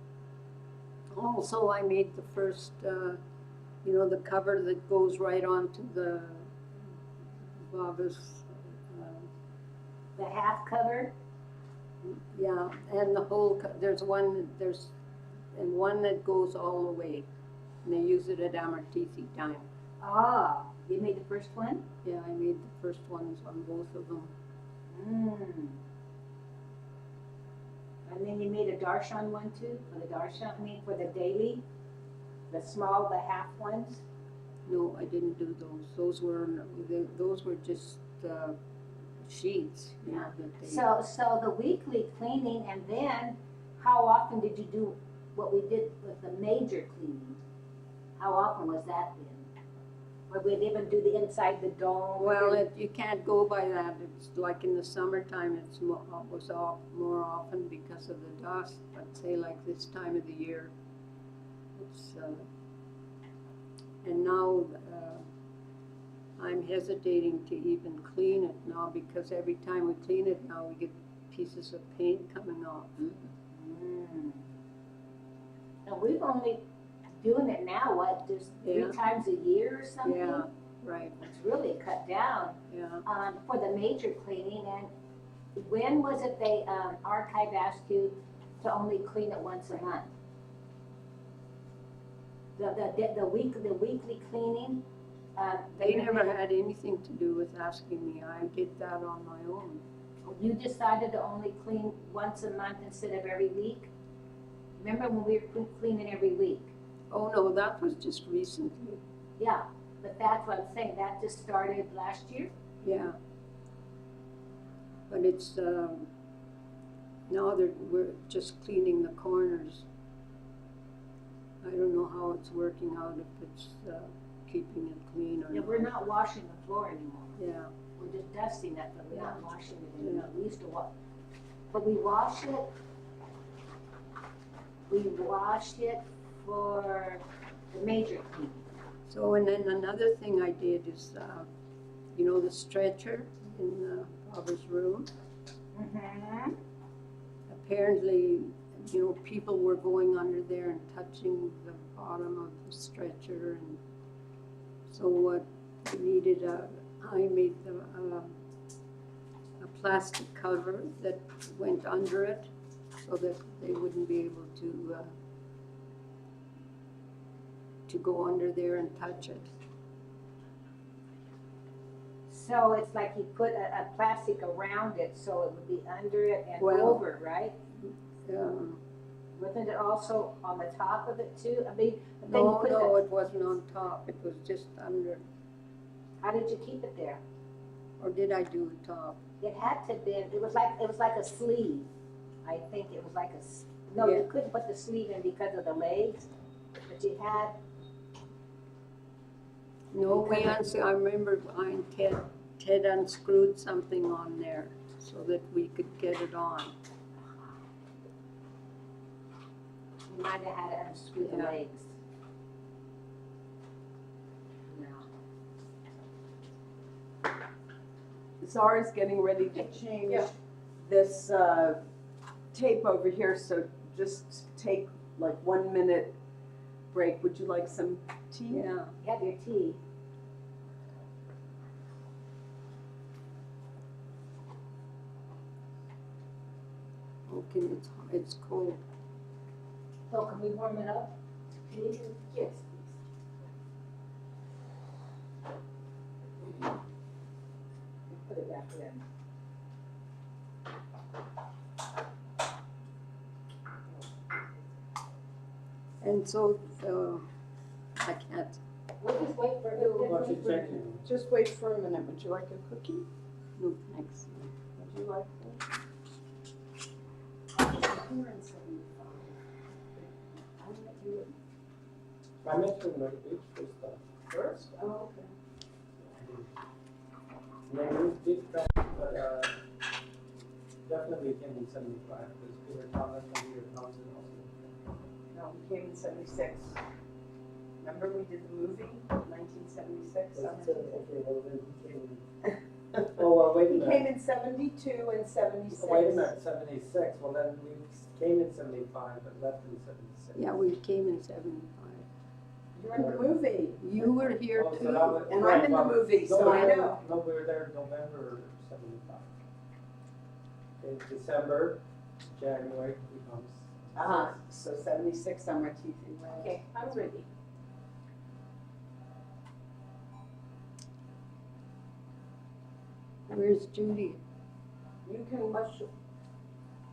Also, I made the first, the cover that goes right onto the Baba's, the half cover. yeah, and the whole, there's one that goes all the way. And they use it at Amartisi time. Ah, you made the first one? Yeah, I made the first ones on both of them. Mm. And then you made a darshan one too, for the darshan, for the daily, the half ones. No, I didn't do those. Those were just sheets, that they. So the weekly cleaning, and then how often did you do what we did with the major cleaning? How often was that then? Would we even do the inside the dome? Well, you can't go by that. It's like in the summertime, it was off more often because of the dust. But say like this time of the year, it's and now I'm hesitating to even clean it now, because every time we clean it now, we get pieces of paint coming off. Mm. And we've only doing it now, what, just Yeah. 3 times a year or something? Yeah, right, It's really cut down, yeah. for the major cleaning. And when was it they, archive asked you to only clean it once a month? The weekly cleaning, They never had anything to do with asking me. I did that on my own. you decided to only clean once a month instead of every week? Remember when we were cleaning every week? Oh, no, that was just recently. Yeah, but that's what I'm saying, that just started last year? Yeah. But it's, now that we're just cleaning the corners. I don't know how it's working out, if it's, keeping it clean or Yeah, not. we're not washing the floor anymore. Yeah, We're just dusting it, but we're not washing it anymore. Yeah. We used to but we wash it for the major cleaning. so, and then another thing I did is, you know, the stretcher in Barbara's room. Mm-hmm. Apparently, you know, people were going under there and touching the bottom of the stretcher, and so what we needed, I made a plastic cover that went under it so that they wouldn't be able to go under there and touch it. So it's like you put a plastic around it so it would be under it and Well- over, right? Um, Wasn't it also on the top of it too? I mean, but then you no, put no, it wasn't on top, it was just under, how did you keep it there? or did I do it top? It had to be, it was like a sleeve. I think it was like no, Yeah. you couldn't put the sleeve in because of the legs, but you had, No, I remember Ted unscrewed something on there so that we could get it on. you might have had to unscrew the Yeah. legs. No. Zara's getting ready to change this tape over here, so just take like 1 minute break. Would you like some tea? Yeah, You have your tea. okay, it's cold. So can we warm it up? Yes, please. Put it back in. And so, I can't, We'll just wait for What's who. it checking? Just wait for a minute. Would you like a cookie? no thanks. Would you like one? I mentioned the beach for stuff. First? Oh, okay. And then we did that, but definitely came in 75 because Peter Thomas and Peter Thompson also. No, we came in 76. Remember we did the movie, 1976? Okay, well then he came in. Oh, well, wait a He minute. came in 72 and 76. Wait a minute, 76. Well, then we came in 75, but left in 76. Yeah, we came in 75. You're in the movie. You were here Oh, so too. that was- And right, I'm in the well, movie, so no, I we- know. No, we were there in November 75. In December, January becomes. So 76 on my teeth. Okay, I'm ready. Where's Judy? You can mush.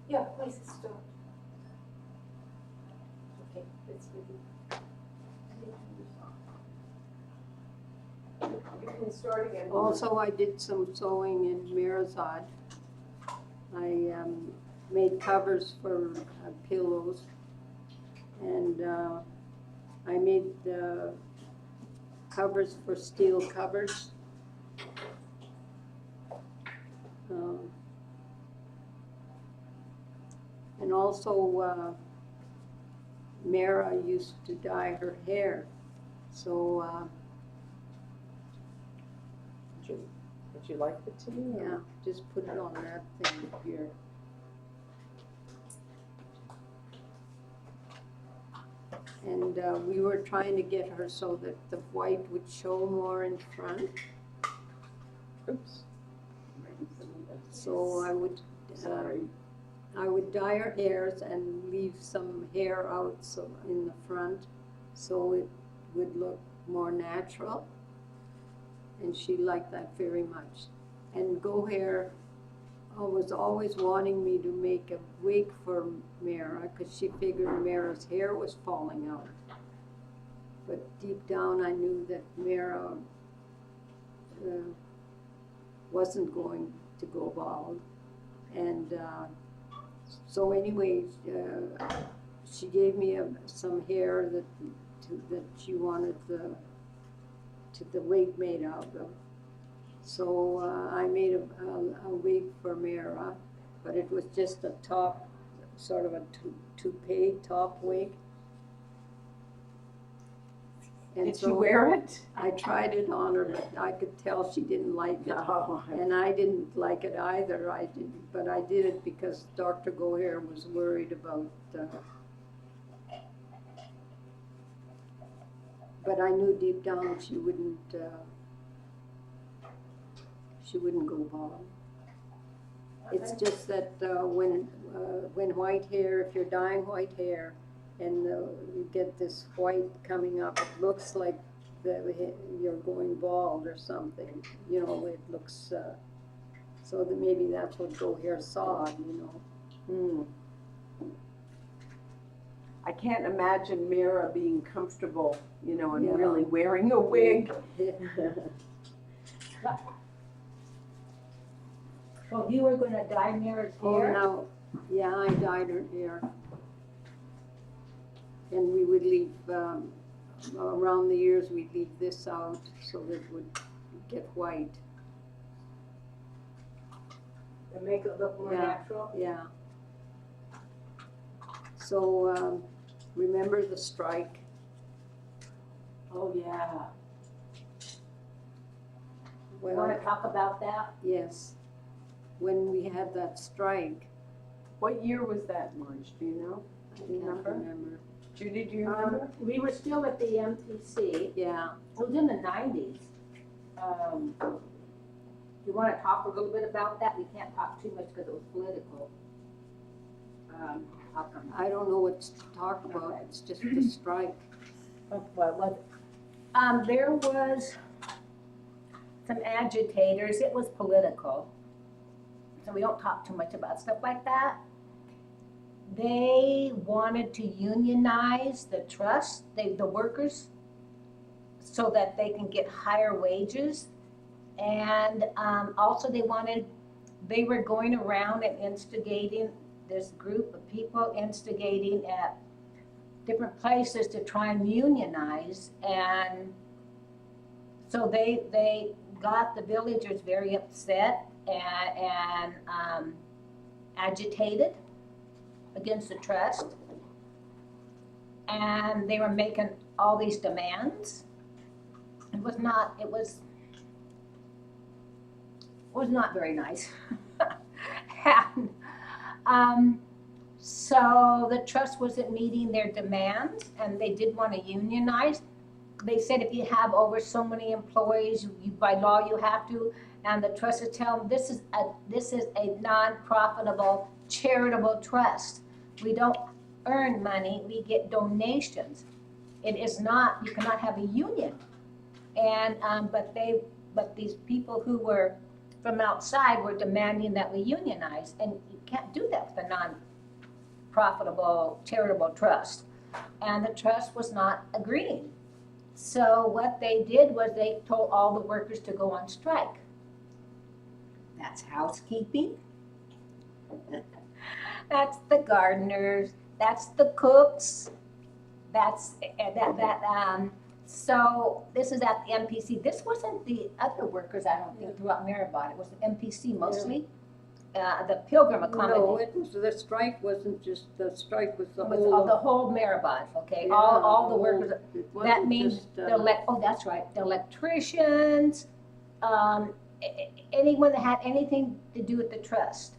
Yeah, please start. Okay, it's ready. You can start again. Also, I did some sewing in Meherabad. I made covers for pillows, and I made covers for steel cupboards. And also, Mara used to dye her hair, so Would you like the tea? or- yeah, just put it on that thing here. And we were trying to get her so that the white would show more in front. Oops. So I would Sorry. I would dye her hairs and leave some hair out so in the front, so it would look more natural. And she liked that very much. And Go Hair was always wanting me to make a wig for Mara, because she figured Mara's hair was falling out. But deep down I knew that Mara wasn't going to go bald. And so anyways, she gave me some hair that she wanted the wig made out of. So I made a wig for Mara, but it was just a top, sort of a toupee top wig. And Did so you wear it? I tried it on her, but I could tell she didn't like it. No. And I didn't like it either. But I did it because Dr. Go Hair was worried about. But I knew deep down she wouldn't go bald. It's just that when white hair, if you're dyeing white hair, and you get this white coming up, it looks like you're going bald or something. You know, it looks. So that maybe that's what Go Hair saw. You know. I can't imagine Mara being comfortable, you know, and Yeah. really wearing a wig. So you were gonna dye Mara's Oh, hair? no. Yeah, I dyed her hair. And we would leave, around the ears, we'd leave this out so that it would get white. To make it look more Yeah. natural? Yeah. So, remember the strike? Oh, yeah. You Well, wanna talk about that? yes. When we had that strike, What year was that, Marge? Do you know? I can't Remember? remember. Judy, do you remember? We were still at the MTC. Yeah. It was in the 90s. You wanna talk a little bit about that? We can't talk too much because it was political. How come? I don't know what to talk about. It's just the strike. What was it? There was some agitators. It was political. So we don't talk too much about stuff like that. They wanted to unionize the trust, the workers, so that they can get higher wages. And also they were going around and instigating, this group of people instigating at different places to try and unionize. And so they got the villagers very upset and agitated against the trust. And they were making all these demands. It was not very nice. And, so the trust wasn't meeting their demands, and they did want to unionize. They said if you have over so many employees, by law you have to. And the trust is telling them this is a non-profitable charitable trust. We don't earn money; we get donations. It is not. You cannot have a union. And but these people who were from outside were demanding that we unionize, and you can't do that with a non-profitable charitable trust. And the trust was not agreeing. So what they did was they told all the workers to go on strike. That's housekeeping. That's the gardeners. That's the cooks. That's so this is at the MPC. This wasn't the other workers, I don't think, throughout Meherabad. It was the MPC mostly. The Pilgrim No, accommodation. the strike wasn't just, the strike was the It was whole. the whole Meherabad, okay? Yeah, all the whole- workers. it That wasn't means just, that's right. The electricians, anyone that had anything to do with the trust,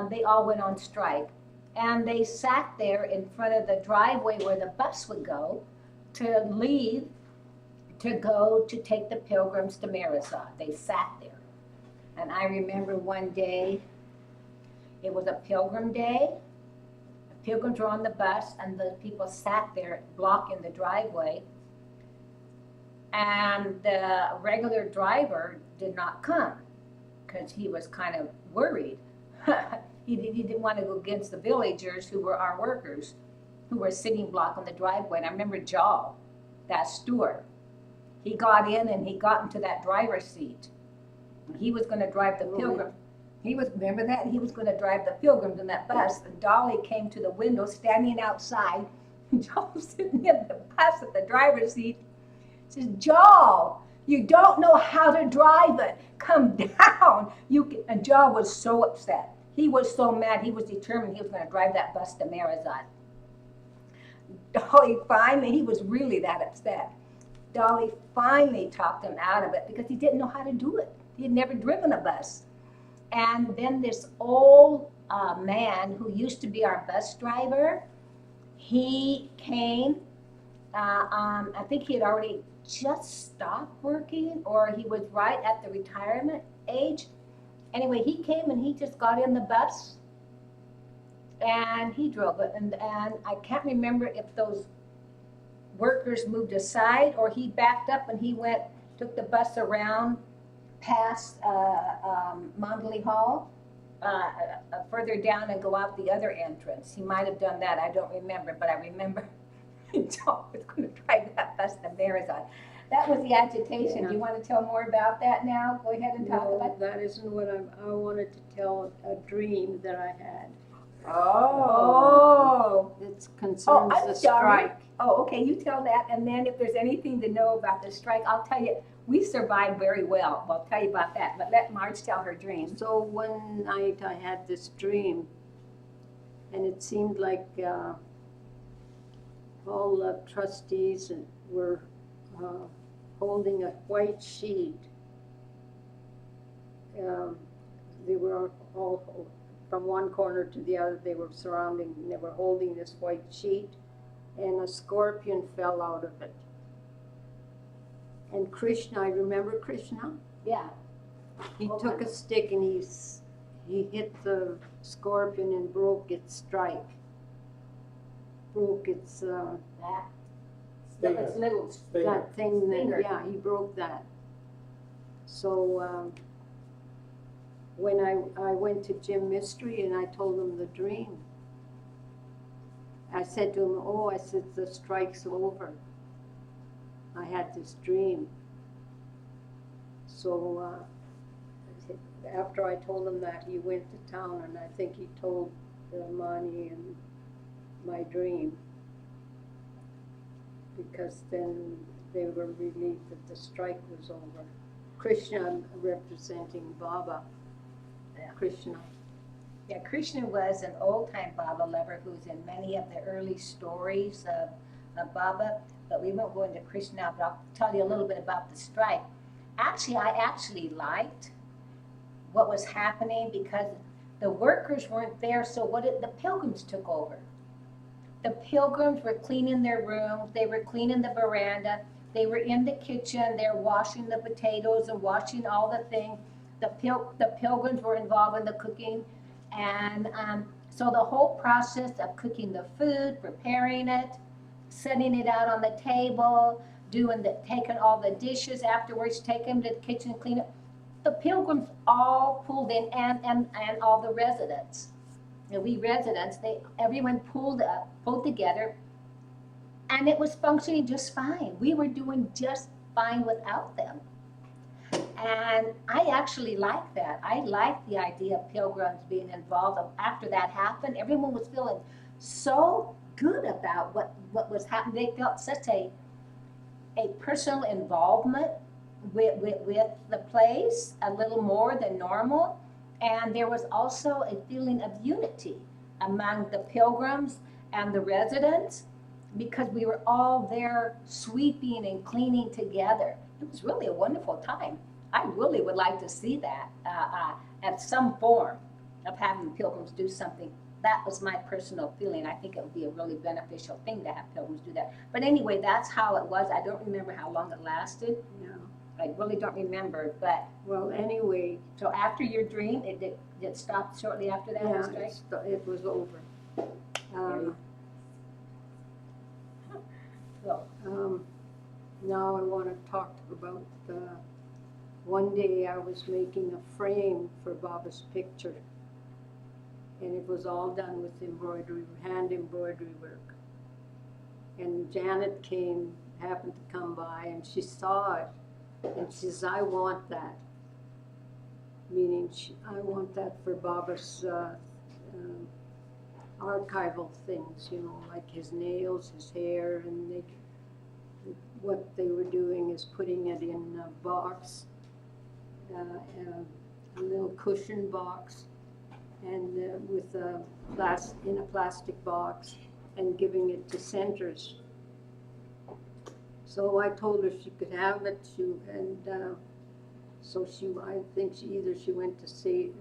they all went on strike. and they sat there in front of the driveway where the bus would go to leave to go to take the pilgrims to Meherabad. They sat there. And I remember one day, it was a pilgrim day. The pilgrims were on the bus, and the people sat there blocking the driveway. And the regular driver did not come because he was kind of worried. He didn't want to go against the villagers who were our workers, who were sitting blocking the driveway. And I remember Joel, that steward, he got in and he got into that driver's seat. He was going to drive the pilgrim. Remember that? He was going to drive the pilgrims in that bus. And Dolly came to the window, standing outside. Joel was sitting in the bus at the driver's seat. Says, Joel, you don't know how to drive it. Come down. And Joel was so upset. He was so mad. He was determined he was going to drive that bus to Meherabad. Dolly finally, he was really that upset. Dolly finally talked him out of it because he didn't know how to do it. He had never driven a bus. And then this old man who used to be our bus driver, he came. I think he had already just stopped working, or he was right at the retirement age. Anyway, he came and he just got in the bus and he drove it. And I can't remember if those workers moved aside or he backed up and he took the bus around past Mondley Hall, further down and go out the other entrance. He might have done that. I don't remember, but I remember John was going to drive that bus to Meherabad. That was the agitation. Yeah. Do you want to tell more about that now? Go ahead and talk about it. That isn't what I wanted to tell a dream that I had. Oh. It concerns I'm the sorry. strike. Oh, okay, you tell that, and then if there's anything to know about the strike, I'll tell you, we survived very well. I'll tell you about that, but let Marge tell her dream. So one night I had this dream, and it seemed like all the trustees were holding a white sheet. They were all from one corner to the other. They were surrounding, and they were holding this white sheet, and a scorpion fell out of it. And Krishna, I remember Krishna? Yeah. He took a stick and he hit the scorpion and broke its strike. Broke its It's little. that thing that, Finger. yeah, he broke that. So when I went to Jim Mystery and I told him the dream, I said to him, oh, I said, the strike's over. I had this dream. So after I told him that, he went to town, and I think he told Mani and my dream, because then they were relieved that the strike was over. Krishna representing Baba. Yeah. Krishna. Yeah, Krishna was an old-time Baba lover who's in many of the early stories of Baba, but we won't go into Krishna now, but I'll tell you a little bit about the strike. Actually, I actually liked what was happening because the workers weren't there, so the pilgrims took over. The pilgrims were cleaning their rooms, they were cleaning the veranda, they were in the kitchen, they're washing the potatoes and washing all the things. The pilgrims were involved in the cooking, and so the whole process of cooking the food, preparing it, setting it out on the table, taking all the dishes afterwards, take them to the kitchen, clean it. The pilgrims all pulled in, and all the residents. And we residents, everyone pulled together, and it was functioning just fine. We were doing just fine without them. And I actually liked that. I liked the idea of pilgrims being involved. After that happened, everyone was feeling so good about what was happening. They felt such a personal involvement with the place, a little more than normal. And there was also a feeling of unity among the pilgrims and the residents, because we were all there sweeping and cleaning together. It was really a wonderful time. I really would like to see that at some form of having pilgrims do something that was my personal feeling. I think it would be a really beneficial thing to have pilgrims do that. But anyway, that's how it was. I don't remember how long it lasted. Yeah. I really don't remember, but, Well, anyway, so after your dream, it stopped shortly after that, the yeah, strike? it was over. So, Now I want to talk about, one day I was making a frame for Baba's picture. And it was all done with embroidery, hand embroidery work. And Janet happened to come by, and she saw it. And she says, I want that. Meaning, I want that for Baba's archival things, you know, like his nails, his hair, and what they were doing is putting it in a box, a little cushion box, and in a plastic box, and giving it to centers. So I told her she could have it, I think she went to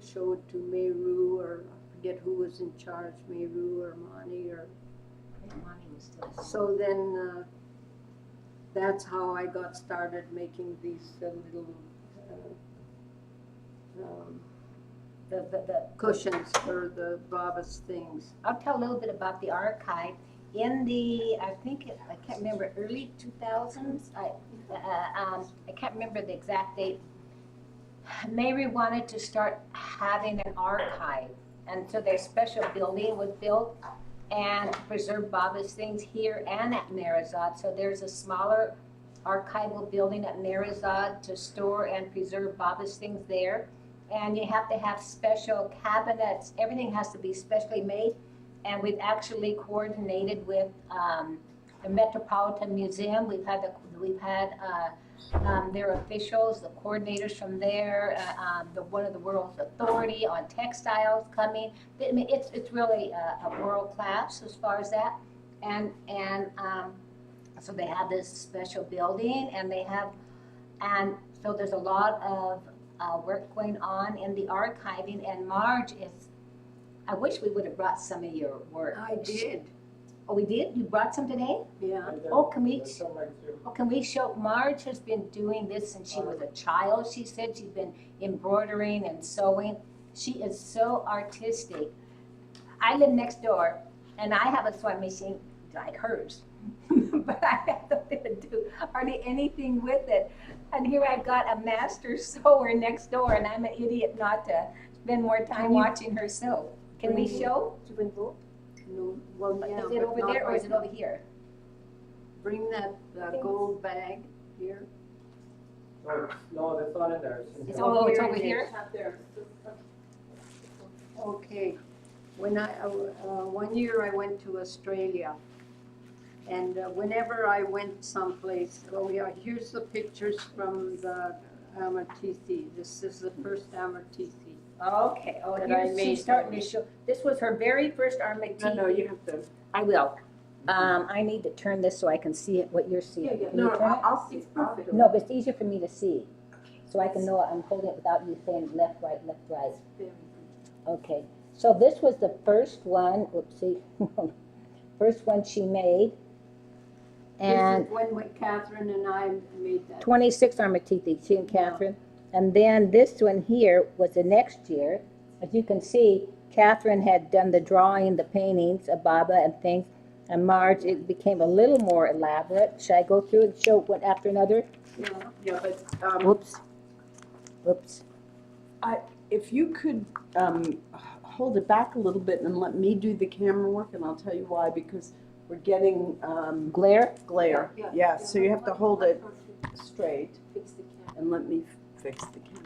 show it to Meru, or I forget who was in charge, Meru or Mani, or. Money was still. So then, that's how I got started making these little The cushions for the Baba's things. I'll tell a little bit about the archive. In the, I can't remember, early 2000s, I can't remember the exact date, Mary wanted to start having an archive. And so their special building was built and to preserve Baba's things here and at Meherabad. So there's a smaller archival building at Meherabad to store and preserve Baba's things there. And you have to have special cabinets. Everything has to be specially made. And we've actually coordinated with the Metropolitan Museum. We've had their officials, the coordinators from there, one of the world's authority on textiles coming. I mean, it's really a world class as far as that. And so they have this special building, and so there's a lot of work going on in the archiving. And Marge is, I wish we would have brought some of your work. I did, Oh, we did? You brought some today? yeah. Oh, can we? There's some right through. Well, can we show, Marge has been doing this since she was a child, she said. She's been embroidering and sewing. She is so artistic. I live next door, and I have a sewing machine like hers, but I have nothing to do hardly anything with it. And here I've got a master sewer next door, and I'm an idiot not to spend more time watching her sew. Can we show? No, well, yeah, Is it but over not there, or right is it now. over here? Bring that gold bag here. No, that's not in there. It's over here? Up there. Okay, one year I went to Australia, and whenever I went someplace, here's the pictures from the Amartithi. This is the first Amartithi. Okay, oh, That I here's, made she's starting to show, this was her very first armatithi. No, you have to. I will. I need to turn this so I can see it, what you're seeing. Can you No, turn it? I'll see. I'll do it. No, but it's easier for me to see, so I can know I'm holding it without you saying left, right, left, right. Okay, so this was the first one, whoopsie, first one she made. And This is when Catherine and I made that. 26 armatithi, she and Catherine. And then this one here was the next year. As you can see, Catherine had done the drawing, the paintings of Baba and things. And Marge, it became a little more elaborate. Should I go through and show one after another? Yeah, but Whoops. Whoops. if you could hold it back a little bit and let me do the camera work, and I'll tell you why, because we're getting Glare? glare. Yeah, so you have to hold it straight and let me fix the camera.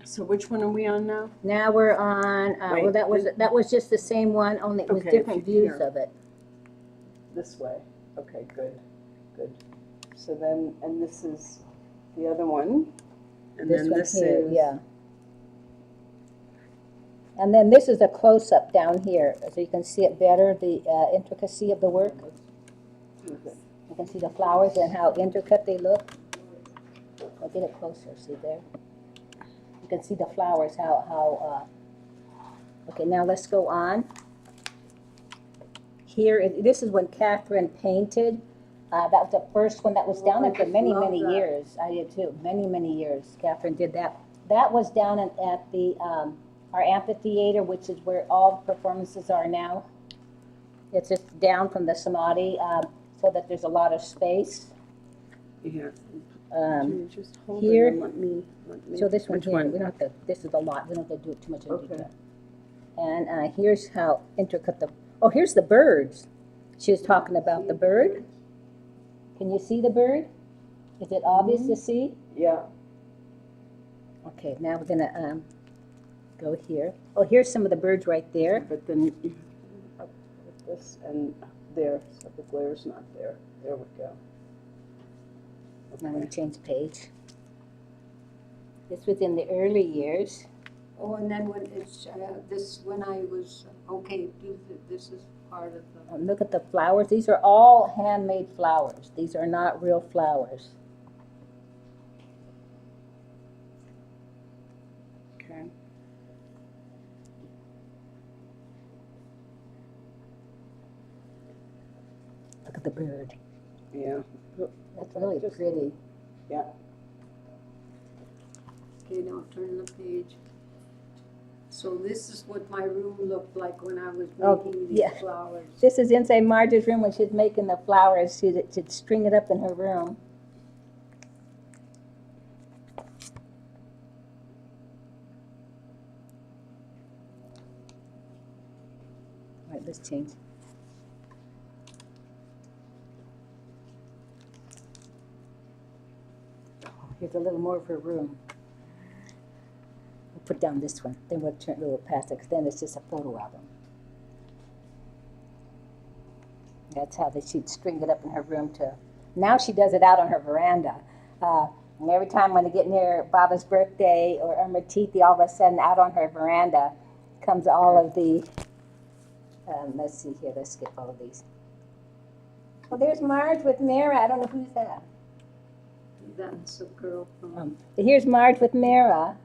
So which one are we on now? Now we're on, well, Wait, that was just the same one, only it was Okay, different views here. of it. This way. Okay, good, good. So then, and this is the other one. And This then one this here, is, yeah. And then this is a close-up down here, so you can see it better, the intricacy of the work. You can see the flowers and how intricate they look. I'll get it closer, see there? You can see the flowers, how Okay, now let's go on. Here, this is when Catherine painted. That was the first one that was down there for many, many years. I did too, many, many years. Catherine did that. That was down at the our amphitheater, which is where all the performances are now. It's just down from the Samadhi, so that there's a lot of space. Here. Just hold here- it and let me. So this one Which here, one? we don't have to, this is a lot, we don't have to do it too much in Okay. detail. And here's how intricate oh, here's the birds. She was talking about the bird. Can you see the bird? Is it obvious to see? Yeah. Okay, now we're gonna go here. Oh, here's some of the birds right there. But then you up with this and there, so the glare's not there. There we go. Now I'm gonna change the page. This was in the early years. Oh, and then when it's, when I was, okay, this is part of the. Look at the flowers. These are all handmade flowers. These are not real flowers. Okay. Look at the bird. Yeah. That's really Just- pretty. Yeah. Okay, now turn the page. So this is what my room looked like when I was Oh, making these yeah. flowers. This is inside Marge's room when she's making the flowers. She'd string it up in her room. All right, let's change. Here's a little more of her room. We'll put down this one, then we'll pass it, because then it's just a photo album. That's how she'd string it up in her room to. Now she does it out on her veranda. And every time when I get near Baba's birthday or Amritithi, all of a sudden out on her veranda comes all of the. Let's see here. Let's skip all of these. Well, there's Marge with Mara. I don't know who's that. That's a girl from. Here's Marge with Mara.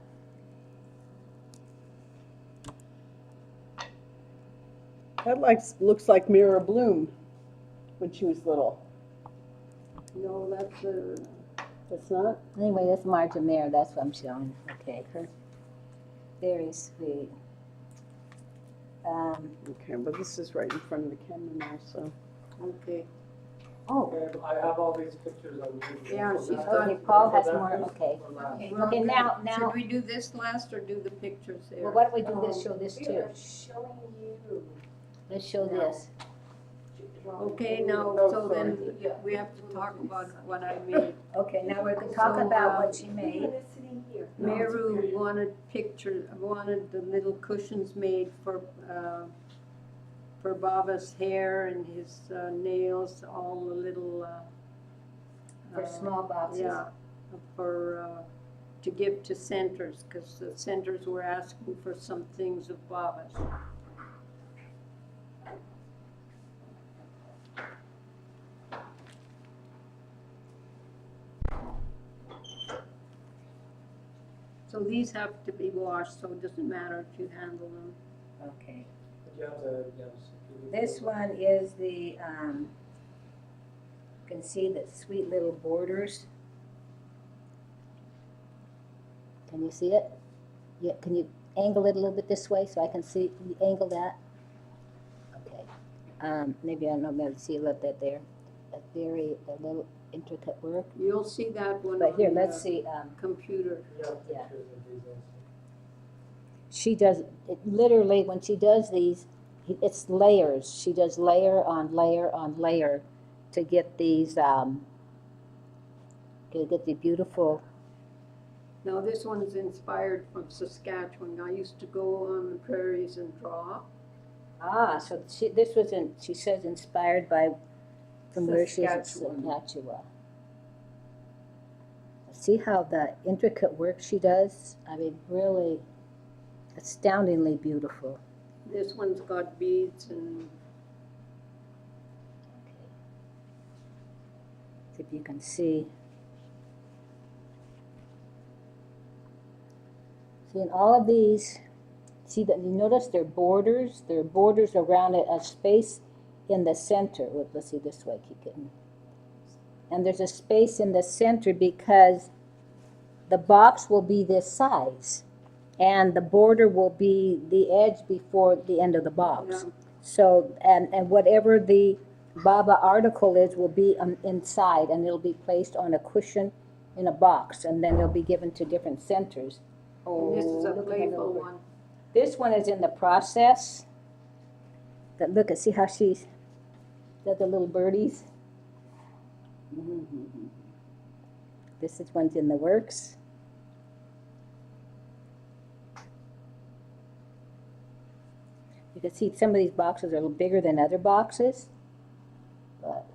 That looks like Mira Bloom when she was little. No, That's not? Anyway, that's Marge and Mara. That's what I'm showing. Okay. Very sweet. Okay, but this is right in front of the camera now, so. Okay. Oh, Okay, I have all these pictures on YouTube. Yeah, she's That- got- okay. Paul has that more. is Okay. the last. Okay. Now. Should we do this last or do the pictures there? Well, why don't we do this? Show this too. Showing you. Let's show this. Okay, now, Oh, so sorry. then we have to talk about what I made. Okay. Now we're gonna talk So, about what she made. Sitting here. Meru wanted the little cushions made for Baba's hair and his nails, all the little. For small boxes. Yeah, to give to centers, because the centers were asking for some things of Baba's. So these have to be washed, so it doesn't matter if you handle them. Okay. But you have to, yes. if you- This one is the. You can see the sweet little borders. Can you see it? Yeah. Can you angle it a little bit this way so I can see? Can you angle that? Okay. Maybe I don't know. Maybe see a little bit there. A little intricate work. You'll see that one But here, on let's the see. computer. You have Yeah. pictures of these also. She does it literally when she does these. It's layers. She does layer on layer on layer to get these. To get the beautiful. Now, this one is inspired from Saskatchewan. I used to go on the prairies and draw. So this was she says inspired by from where she's in Saskatchewan. Saskatchewan. See how the intricate work she does? I mean, really astoundingly beautiful. This one's got beads and Okay. See if you can see. See, in all of these, See that? You notice there are borders. There are borders around it, a space in the center. Let's see this way. Keep getting. And there's a space in the center because the box will be this size, and the border will be the edge before the end of the box. Yeah. So, and whatever the Baba article is will be inside, and it'll be placed on a cushion in a box, and then they'll be given to different centers. And this is a look at that playful little bird. one. This one is in the process. But look, see how she's got the little birdies? This is one's in the works. You can see some of these boxes are a little bigger than other boxes. But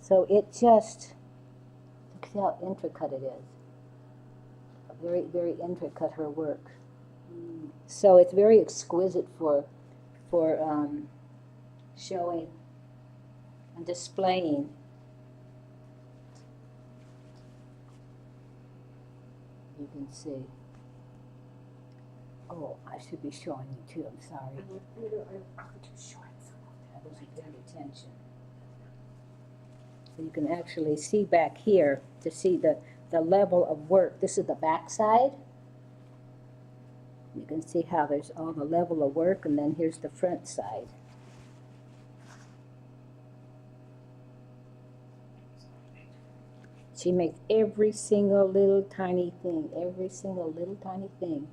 so it just, look how intricate it is. Very, very intricate, her work. So it's very exquisite for showing and displaying. You can see. Oh, I should be showing you too, I'm sorry. I'm just showing some of that. I wasn't paying attention. So you can actually see back here to see the level of work. This is the back side. You can see how there's all the level of work, and then here's the front side. She makes every single little tiny thing, every single little tiny thing.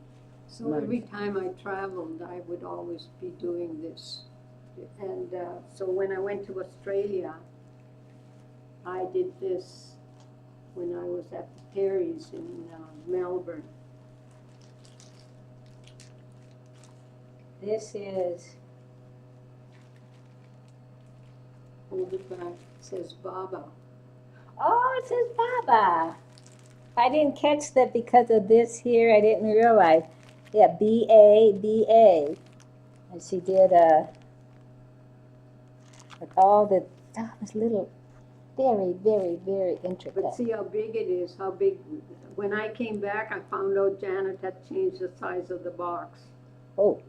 So every time I traveled, I would always be doing this. And so when I went to Australia, I did this when I was at the Perry's in Melbourne. This is, Hold it back, it says Baba. oh, it says Baba. I didn't catch that because of this here. I didn't realize. Yeah, B-A. And she did with all the, this little, very, very, very intricate. But see how big it is, how big. When I came back, I found out Janet had changed the size of the box. Oh.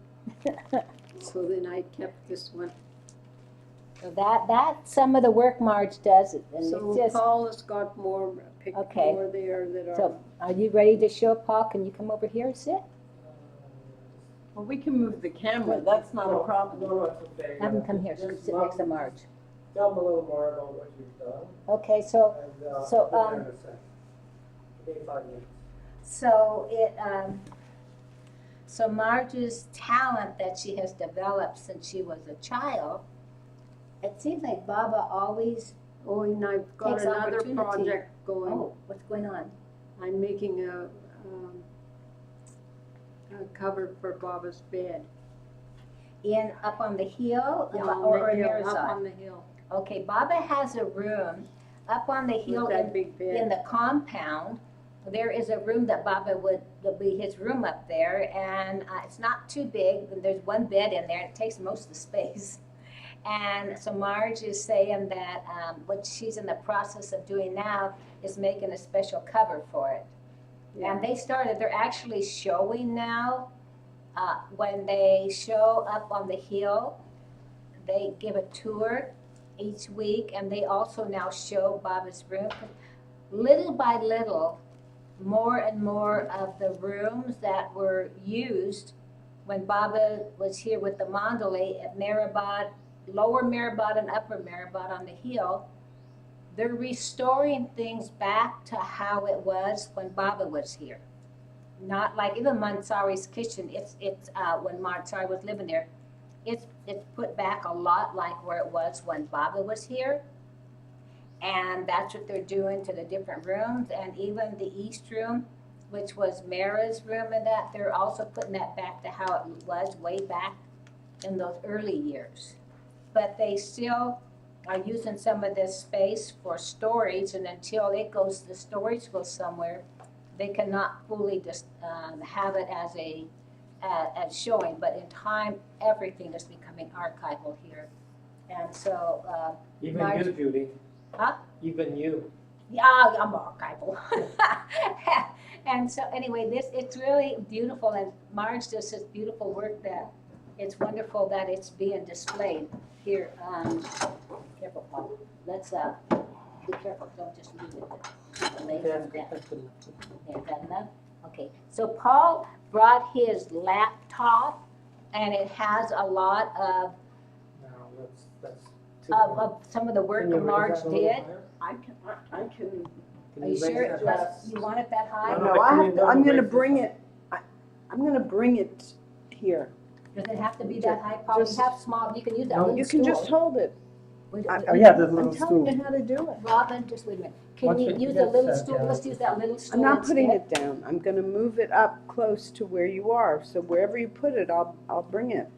So then I kept this one. So that's some of the work Marge does. And So it's just, Paul has got more, Okay. more there that are. so are you ready to show Paul? Can you come over here and sit? Well, we can move the camera, that's not a problem. No, it's okay. Have him come here, Just sit next to Marge. Tell them a little more about what you've done. Okay, so And, So, we'll be there in a sec. Give me 5 minutes. So so Marge's talent that she has developed since she was a child, it seems like Baba always, Oh, and I've got Takes another opportunity. project going. oh, what's going on? I'm making a cover for Baba's bed. Up on the hill Yeah, or on the hill, near up side? on the hill. Okay, Baba has a room up on the hill With that big in bed. the compound. There is a room that Baba will be his room up there, and it's not too big. There's one bed in there, and it takes most of the space. And so Marge is saying that what she's in the process of doing now is making a special cover for it. Yeah. And they're actually showing now, when they show up on the hill, they give a tour each week, and they also now show Baba's room. Little by little, more and more of the rooms that were used when Baba was here with the Mandalay at Meherabad, Lower Meherabad and Upper Meherabad on the hill, they're restoring things back to how it was when Baba was here. Not like even Mansari's kitchen, it's when Mansari was living there, it's put back a lot like where it was when Baba was here. And that's what they're doing to the different rooms, and even the East room, which was Mara's room, and that they're also putting that back to how it was way back in those early years. But they still are using some of this space for storage, and until the storage goes somewhere, they cannot fully just have it as showing. But in time, everything is becoming archival here, and so Even Marge- you, Judy. Huh? Even you. yeah, I'm archival. And so anyway, it's really beautiful, and Marge does this beautiful work that it's wonderful that it's being displayed here. Careful, Paul. Let's be careful. Don't just leave it. Lay Yeah, it down. that's good enough. There, is that enough? Okay. So Paul brought his laptop, and it has a lot of No, that's too of some of the work Can you that raise Marge that a little did. higher? I can, Can Are you raise sure? that Yes. You want it that high? No, no, I can have you- to, no, I'm gonna raise this bring up. it, I'm gonna bring it here. Does it have to be that high, Paul? Just- You have small, you can use that No, little You can just stool. hold it. Wait, I- wait, Oh, yeah, the I'm little telling stool. you how to do it. Robin, just wait a minute. Can Once you we use get a little set, stool? yeah. Let's use that little stool I'm not putting instead. it down. I'm gonna move it up close to where you are. So wherever you put it, I'll bring it.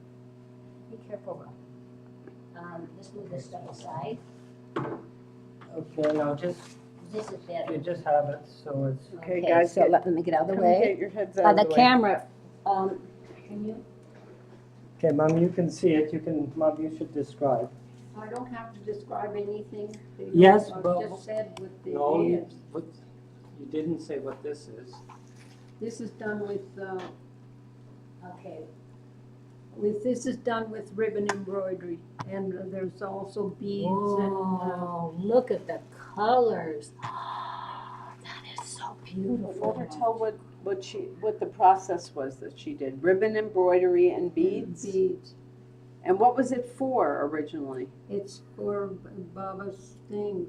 Be careful, Robin. Let's move this stuff aside. Okay, now just, This is you better. just have it, so it's, Okay, guys, so get- let me get out of the Come way. get your heads out of The the way. camera, can you? okay, Mom, you can see it, Mom, you should describe. I don't have to describe anything. They know Yes, what but- I've just said with the No, you, hands. you didn't say what this is. This is done with, Okay. this is done with ribbon embroidery, and there's also beads and, Whoa, look at the colors. That is so beautiful. Let her tell what the process was that she did. Ribbon embroidery and beads? Beads. And what was it for originally? It's for Baba's things.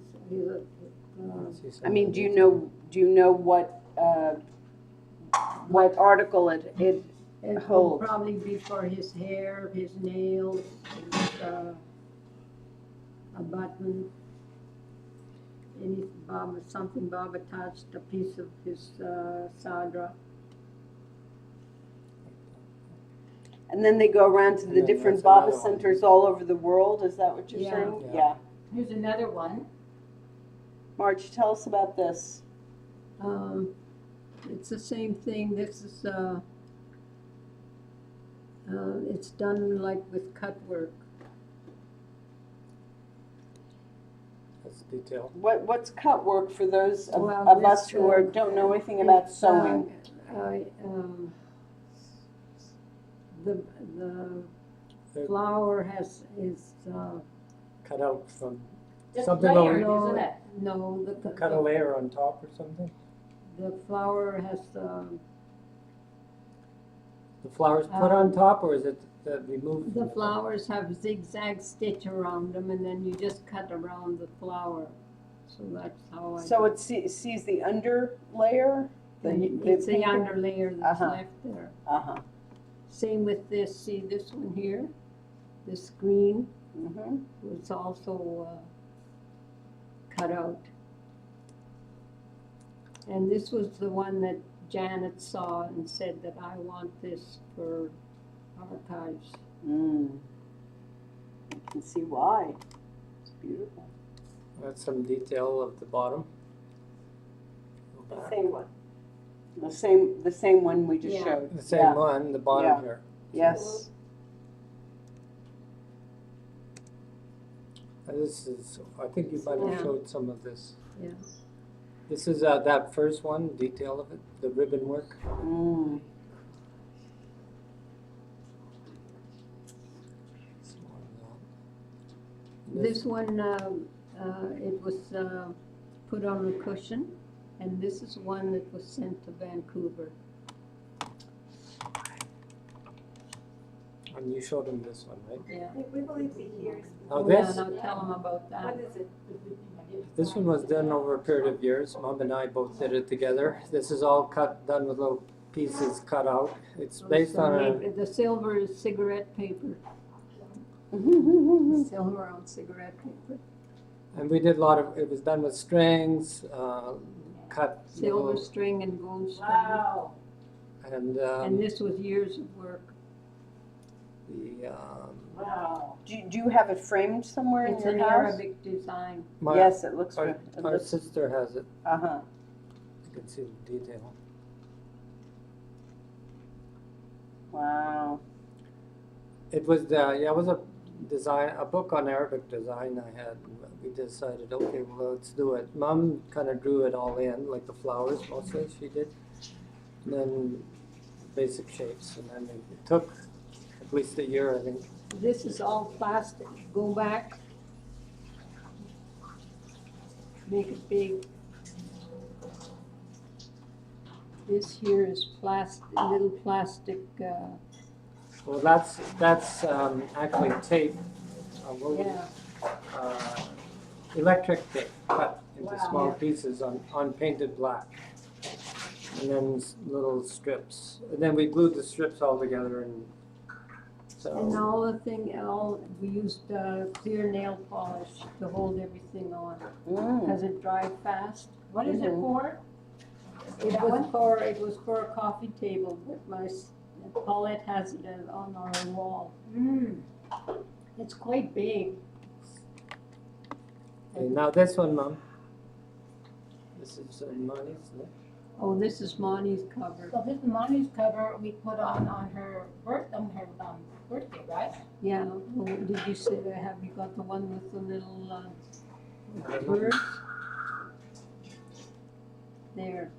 I mean, do you know what article it It will Hold. probably be for his hair, his nails, his, a button. Something Baba touched, a piece of his sadra. And then they go around to And the then different that's Baba another one. centers all over the world, is that what you're Yeah. saying? Yeah. Yeah. Here's another one. Marge, tell us about this. It's the same thing. This is it's done like with cut work. That's detail. What's cut work for those Well, of us this, who don't know anything about It's, sewing? The They're flower is cut out from, Just something layered, over, isn't it? no, cut a layer on top or something? the flower has The flowers put on top, or is it removed? the from flowers have zigzag stitch around them, and then you just cut around the flower. So that's how I. So it sees the under layer? It's the under layer that's Uh-huh. left there. Uh-huh. Same with this. See this one here, this green Mm-hmm. was also cut out. And this was the one that Janet saw and said that I want this for archives. Mm. You can see why. It's beautiful. That's some detail of the bottom. Go The back. same one. The same one we just Yeah. showed. The same Yeah. one, the bottom Yeah. here. Yes. This is, I think you might have Yeah. showed some of this. Yeah. This is that first one, detail of it, the ribbon work. Mm. This one, it was put on a cushion, and this is one that was sent to Vancouver. And you showed him this one, right? Yeah. We believe we hear. Now Yeah, this, now tell them about that. What is it? this one was done over a period of years. Mom and I both did it together. This is all done with little pieces cut out. It's based on a, The silver is cigarette paper. Silver on cigarette paper. and we did a lot of, it was done with strings, cut Silver little, string and gold string. Wow. and And this was years of work. the, Wow. Do you have it framed somewhere in It's your an house? Arabic design. Yes, it looks our, good. It our looks- sister has it. Uh-huh. You can see the detail. Wow. It was it was a design, a book on Arabic design I had. And we decided, okay, well, let's do it. Mom kind of drew it all in, like the flowers mostly she did. And then basic shapes. And then it took at least a year, I think. This is all plastic. Go back. Make it big. This here is plastic, little plastic, Well, that's actually tape. What would yeah. electric tape cut into Wow. small pieces on painted black. And then little strips. And then we glued the strips all together and And so all the thing, we used clear nail polish to hold everything on, because it dried fast. What is it for? It was for a coffee table, but Paulette has it on our wall. It's quite big. okay, now this one, Mom. This is Monty's, isn't it? Oh, this is Monty's cover. So this is Monty's cover we put on her birthday, right? Yeah, well, did you say, have you got the one with the little birds? There.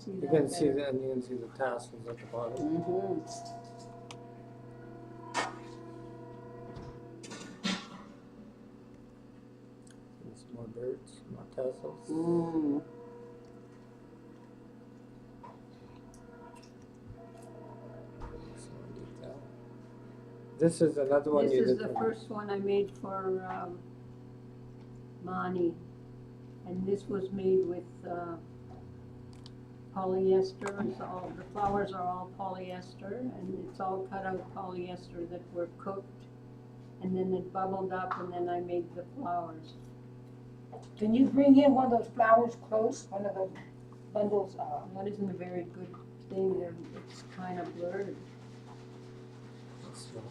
You can see that, and you can see the tassels at the bottom. Mm-hmm. And some more birds, more tassels. Mm. Some more detail. This is another one This you is did. the for me. first one I made for Monty. And this was made with polyester, and so all, the flowers are all polyester, and it's all cut out polyester that were cooked. And then it bubbled up, and then I made the flowers. Can you bring in one of those flowers close, one of those bundles? That isn't a very good thing, it's kind of blurred. That's one.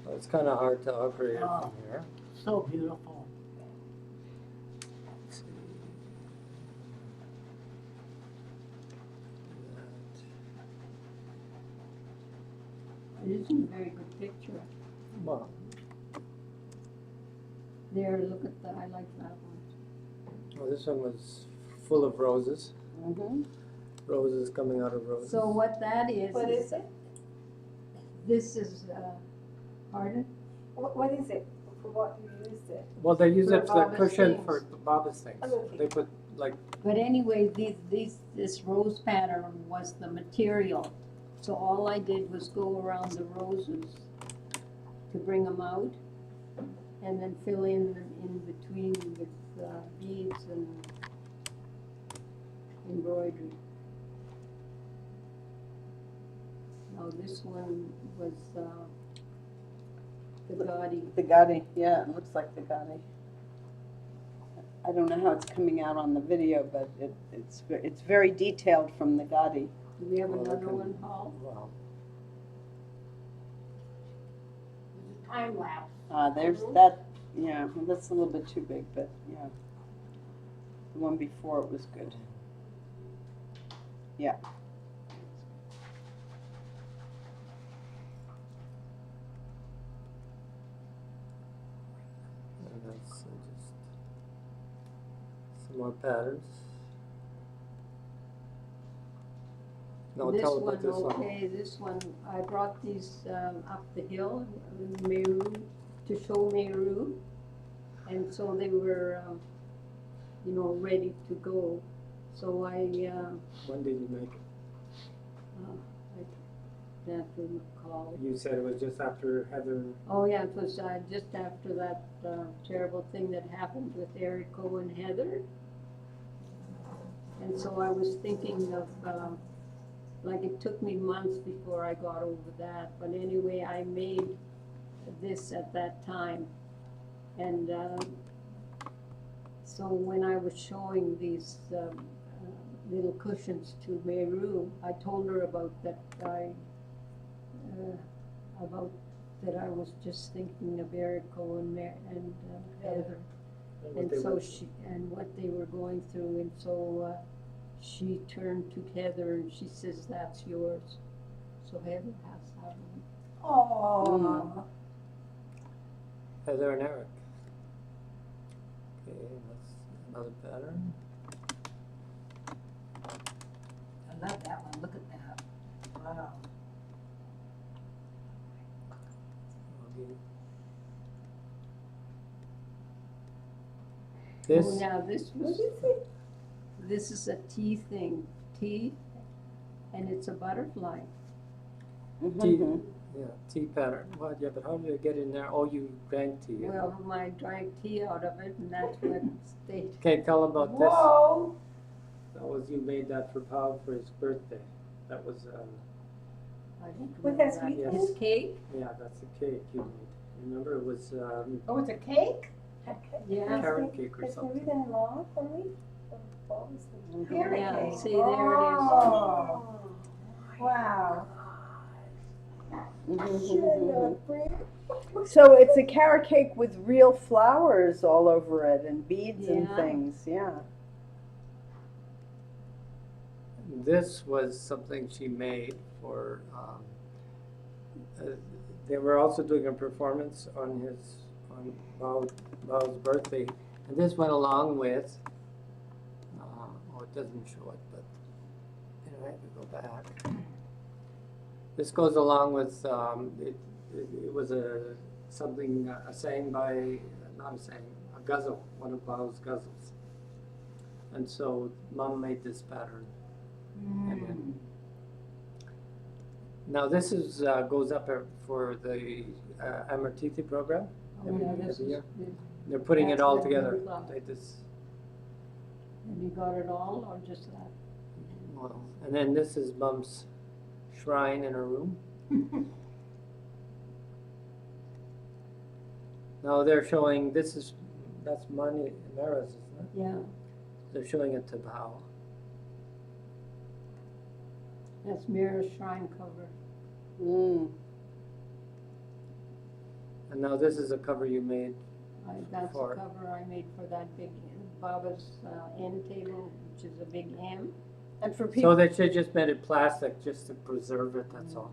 Well, it's kind of hard to operate it from here. So beautiful. Let's see. It isn't a very good picture. Well, There, look at that, I like that one. well, this one was full of roses. Mm-hmm. Roses coming out of roses. So what that is. What is it? This is, pardon? What is it? For what you used it? Well, they use For it for the Baba's cushion things. for Baba's things. Oh, okay. They put like, But anyway, this rose pattern was the material. So all I did was go around the roses to bring them out, and then fill in between with beads and embroidery. Now this one was the Gaudi. The Gaudi, yeah, it looks like the Gaudi. I don't know how it's coming out on the video, but it's very detailed from the Gaudi. Do we have Well, another okay. one, Paul? wow. Time lapse. There's that, yeah, well, that's a little bit too big, but yeah. The one before it was good. Yeah. And that's just some more patterns. No, This tell one, about this one. okay, this one, I brought these up the hill in Meru, to show Meru. And so they were, ready to go. So I When did you make it? can't recall. You said it was just after Heather. Oh, yeah, it was just after that terrible thing that happened with Erico and Heather. And so I was thinking of, like it took me months before I got over that. But anyway, I made this at that time. And so when I was showing these little cushions to Meru, I told her about that guy, about that I was just thinking of Erico and Heather. What And they so were- and what they were going through, and so she turned to Heather and she says, "That's yours." So Heather has that one. Oh. Heather and Eric. Okay, that's another pattern. I love that one, look at that. Wow. Okay. Oh, This, now this is a tea thing, tea, and it's a butterfly. tea, yeah, tea pattern. What? Yeah, but how did it get in there? Oh, you drank tea. Well, I drank tea out of it, and that's what stayed. Okay, tell about this. Whoa. That was, you made that for Pau for his birthday. That was, I don't With remember that that. sweet His cake? yeah, that's the cake you made. Remember, it was Oh, it's a cake? Yeah. carrot cake or something. long for me? Carrot Yeah, cake. see, there it is. Oh, wow. So it's a carrot cake with real flowers all over it and beads and Yeah. things, yeah. This was something she made for, they were also doing a performance on Bao's birthday. And this went along with, oh, it doesn't show it, but anyway, I have to go back. This goes along with, it was a saying by, not a saying, a ghazal, one of Bao's ghazals. And so Mom made this pattern. And then, now this is goes up for the Amartithi program. Oh, yeah, this every is, year. They're putting it That's all the together. blue cloud. Like this. have you got it all, or just that? Well, and then this is Mom's shrine in her room. Now they're showing, that's Mara's, isn't it? Yeah, They're showing it to Bao. that's Mira's shrine cover. Mm. And now this is a cover you made. That's the For- cover I made for that big Baba's end table, which is a big M. And for people So they should just made it plastic just to preserve it, that's all.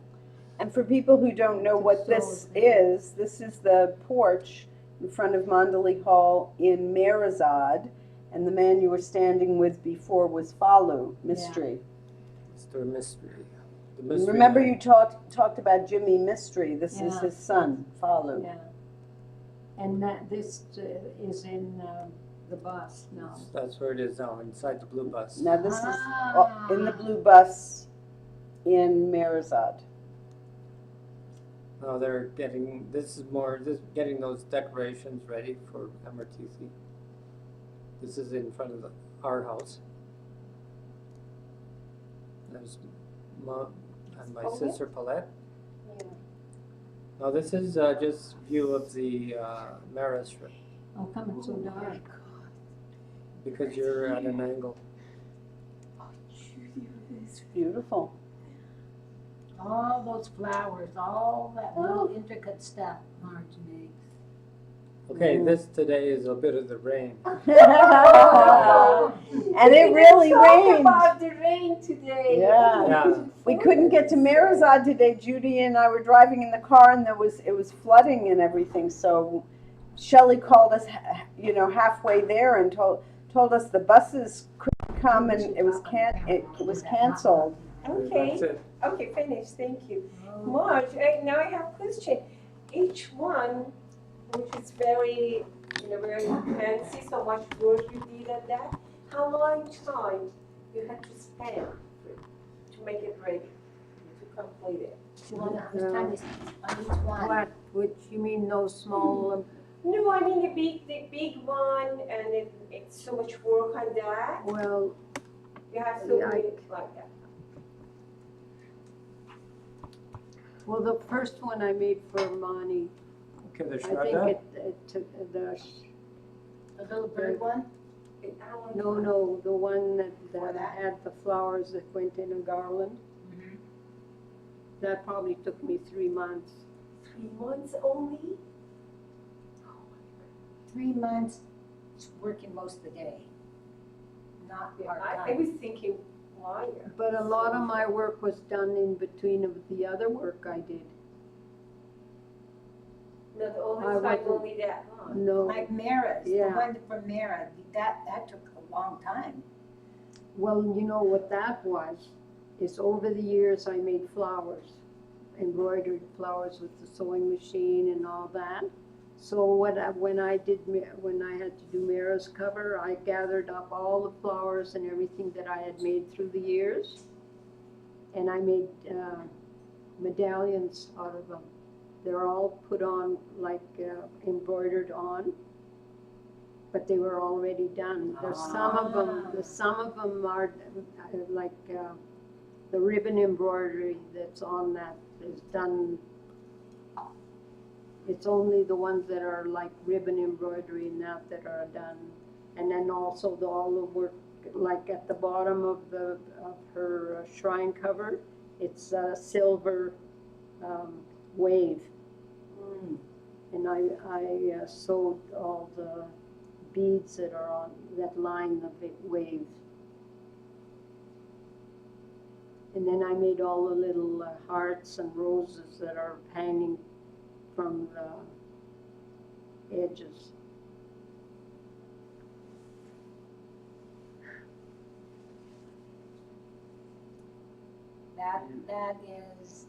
and for people who don't know what this is the porch in front of Mandali Hall in Meherabad, and the man you were standing with before was Falu, Mystery. It's their mystery. The And mystery remember man. you talked about Jimmy Mystery. This is Yeah. his son, Falu. Yeah. And this is in the bus now. That's where it is now, inside the blue bus. Now this is Ah. in the blue bus in Meherabad. Now they're getting, getting those decorations ready for MRTC. This is in front of our house. There's Mom and my sister Paulette. Now this is just view of the Mara Strip, How come it's so dark? because you're at an angle. It's beautiful. All those flowers, all that little intricate stuff Marge makes. Okay, this today is a bit of the rain. And it really rained. about the rain today. Yeah. Yeah. We couldn't get to Meherabad today. Judy and I were driving in the car, and it was flooding and everything. So Shelley called us, halfway there and told us the buses couldn't come, and it was canceled. Okay. That's it. Okay, finished. Thank you. Marge, now I have a question. Each one, which is very, very fancy, so much work you did at that. How long time you had to spend to make it ready, to complete it? This time is on each one. What, which, you mean those small, No, I mean the big one, and it's so much work on that. well, You have to Yeah, do it like that. well, the first one I made for Monty, Okay, the I Shraddha. think it took the, The little bird one? no, the one that had the flowers that went in a garland. Mhm. That probably took me 3 months. 3 months only? 3 months, working most of the day, not I part-time. was thinking, why? But a lot of my work was done in between of the other work I did. Not all I the time, wasn't- only that long. No, Like Mara's, the Yeah. one from Mara, that took a long time. well, you know what that was, is over the years I made flowers, embroidered flowers with the sewing machine and all that. So when I had to do Mara's cover, I gathered up all the flowers and everything that I had made through the years. And I made medallions out of them. They're all put on, like embroidered on, but they were already done. There's some of them are like the ribbon embroidery that's on that is done. It's only the ones that are like ribbon embroidery and that are done. And then also all the work, like at the bottom of her shrine cover, it's a silver wave. And I sewed all the beads that line the wave. And then I made all the little hearts and roses that are hanging from the edges. That is,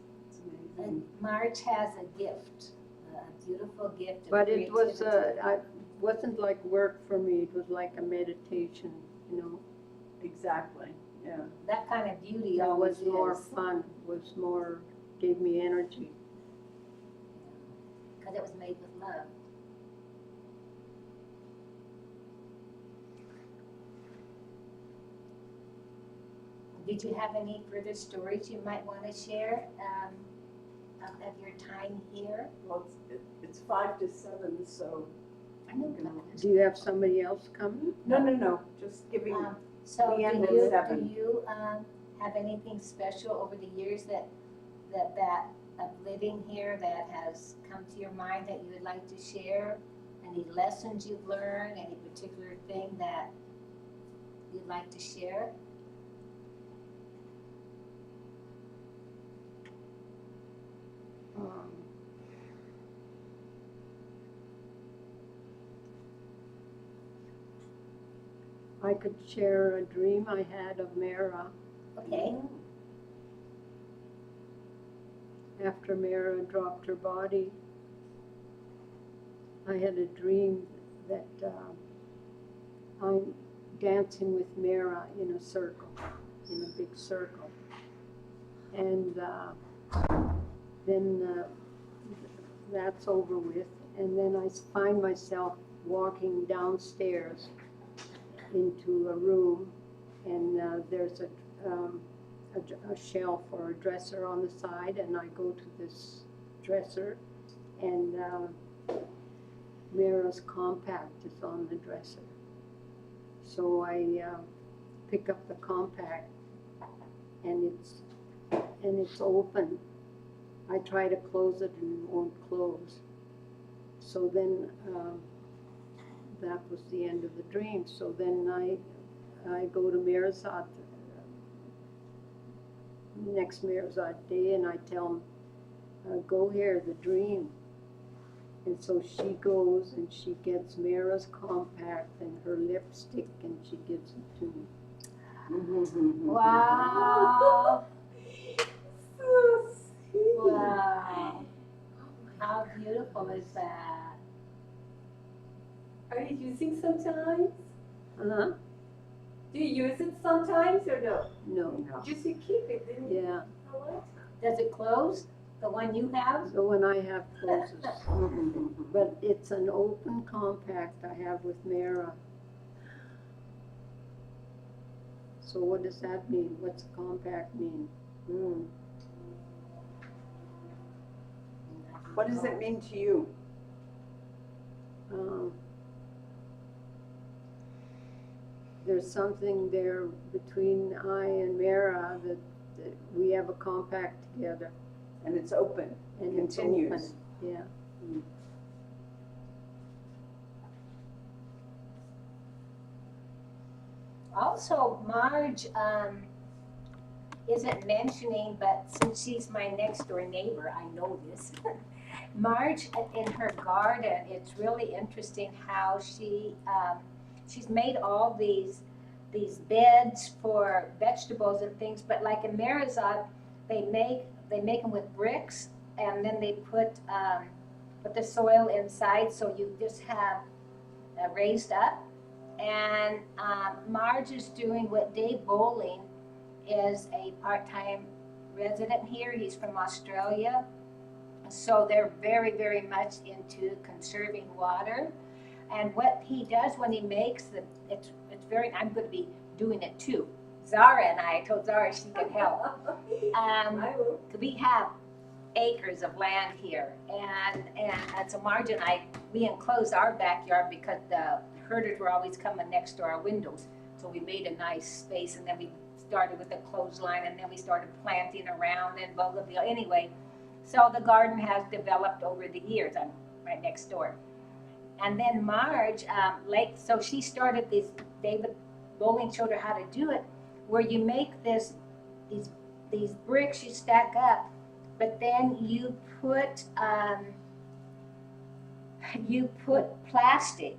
and Marge has a gift, a beautiful gift of But it was, creativity. wasn't like work for me, it was like a meditation, you know. Exactly, yeah. That kind of beauty It always was more is, fun, gave me energy. because it was made with love. Did you have any further stories you might want to share of your time here? Well, it's 5 to 7, so. I know. Do you have somebody else coming? No, just giving. So We do ended you, at 7. do you have anything special over the years that of living here that has come to your mind that you would like to share? Any lessons you've learned, any particular thing that you'd like to share? I could share a dream I had of Mara. Okay, After Mara dropped her body, I had a dream that I'm dancing with Mara in a circle, in a big circle. And then that's over with. And then I find myself walking downstairs into a room, and there's a shelf or a dresser on the side, and I go to this dresser, and Mara's compact is on the dresser. So I pick up the compact, and it's open. I try to close it and it won't close. So then that was the end of the dream. So then I go to Meherabad, next Meherabad day, and I tell him, go here, the dream. And so she goes and she gets Mara's compact and her lipstick, and she gives it to me. wow, So sweet. wow. How beautiful is that? Are you using sometimes? Huh? Do you use it sometimes or no? No. Just you keep it, didn't you? Yeah. I like Does it close, the one you have? The one I have closes. But it's an open compact I have with Mara. So what does that mean? What's a compact mean? What does it mean to you? There's something there between I and Mara that we have a compact together, And it's open, and it's continues. open. Yeah. Also, Marge isn't mentioning, but since she's my next door neighbor, I know this. Marge, in her garden, it's really interesting how she's made all these beds for vegetables and things. But like in Meherabad, they make them with bricks, and then they put the soil inside, so you just have raised up. And Marge is doing what Dave Bowling is a part-time resident here. He's from Australia. So they're very, very much into conserving water. And what he does when he makes it's very, I'm going to be doing it too. Zara and I told Zara she could help. We have acres of land here. And so Marge and I, we enclosed our backyard because the herders were always coming next to our windows. So we made a nice space, and then we started with the clothesline, and then we started planting around and blah, blah, blah. Anyway, so the garden has developed over the years. I'm right next door. And then Marge, so she started this, David Bowling showed her how to do it, where you make these bricks you stack up, but then you put plastic,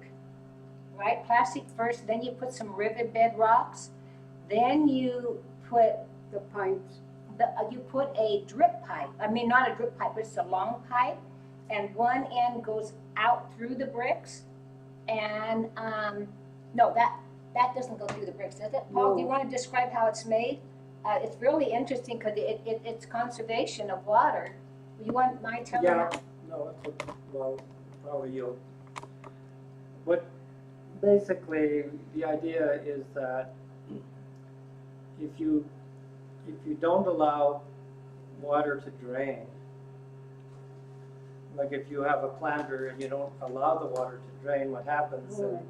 right? Plastic first, then you put some riverbed rocks, then you put The pipes. you put a drip pipe. I mean, not a drip pipe, but it's a long pipe, and one end goes out through the bricks, and no, that doesn't go through the bricks, does it? Paul, do you want to describe how it's made? It's really interesting because it's conservation of water. You want my telling? Yeah, no, it's okay. Well, probably you'll. What basically the idea is that if you don't allow water to drain, like if you have a planter and you don't allow the water to drain, what happens? She'll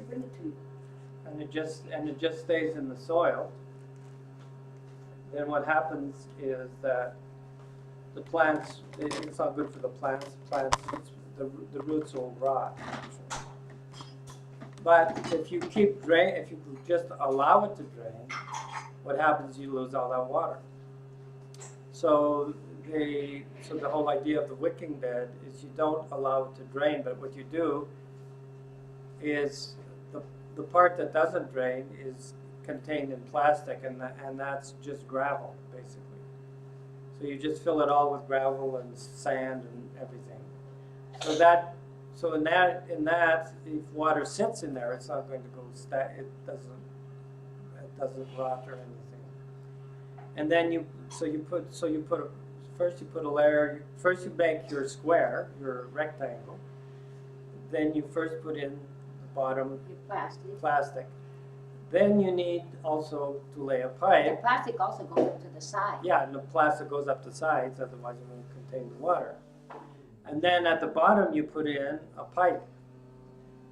bring it to you. And it just stays in the soil. Then what happens is that the plants, it's not good for the plants. The roots will rot. But if you if you just allow it to drain, what happens? You lose all that water. So the whole idea of the wicking bed is you don't allow it to drain, but what you do is the part that doesn't drain is contained in plastic, and that's just gravel, basically. So you just fill it all with gravel and sand and everything. So in that, if water sits in there, it's not going to go it doesn't rot or anything. And then first you put a layer. First you make your square, your rectangle. Then you first put in the bottom plastic. Then you need also to lay a pipe. The plastic also goes up to the side. Yeah, and the plastic goes up the sides, otherwise it won't contain the water. And then at the bottom you put in a pipe.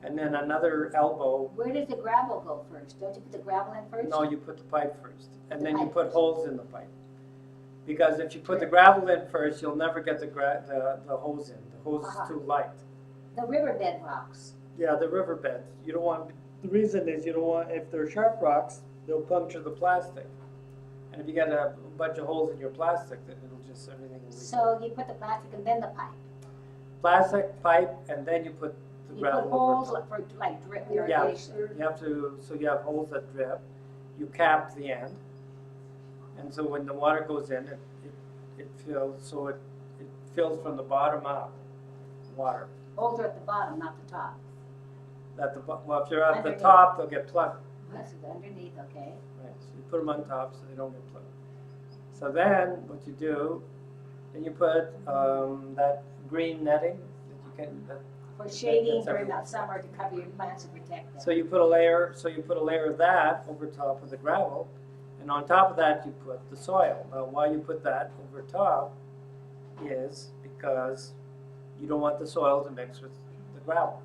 And then another elbow. Where does the gravel go first? Don't you put the gravel in first? No, you put the pipe first. And then you put holes in the pipe. Because if you put the gravel in first, you'll never get the hose in. The hose is too light. The riverbed rocks. Yeah, the riverbeds. You don't want. The reason is you don't want. If they're sharp rocks, they'll puncture the plastic. And if you get a bunch of holes in your plastic, then it'll just everything will leak. So you put the plastic and then the pipe. Plastic pipe, and then you put the gravel. You put holes for like drip irrigation. Yeah, you have to. So you have holes that drip. You cap the end, and so when the water goes in, it fills. So it fills from the bottom up. Water. Holes are at the bottom, not the top. Well, if you're at the top, they'll get plugged. That's underneath, okay. Right, so you put them on top so they don't get plugged. So then, what you do, then you put that green netting that you can. For shading during that summer to cover your plants and protect them. So you put a layer. So you put a layer of that over top of the gravel, and on top of that you put the soil. Now, why you put that over top is because you don't want the soil to mix with the gravel.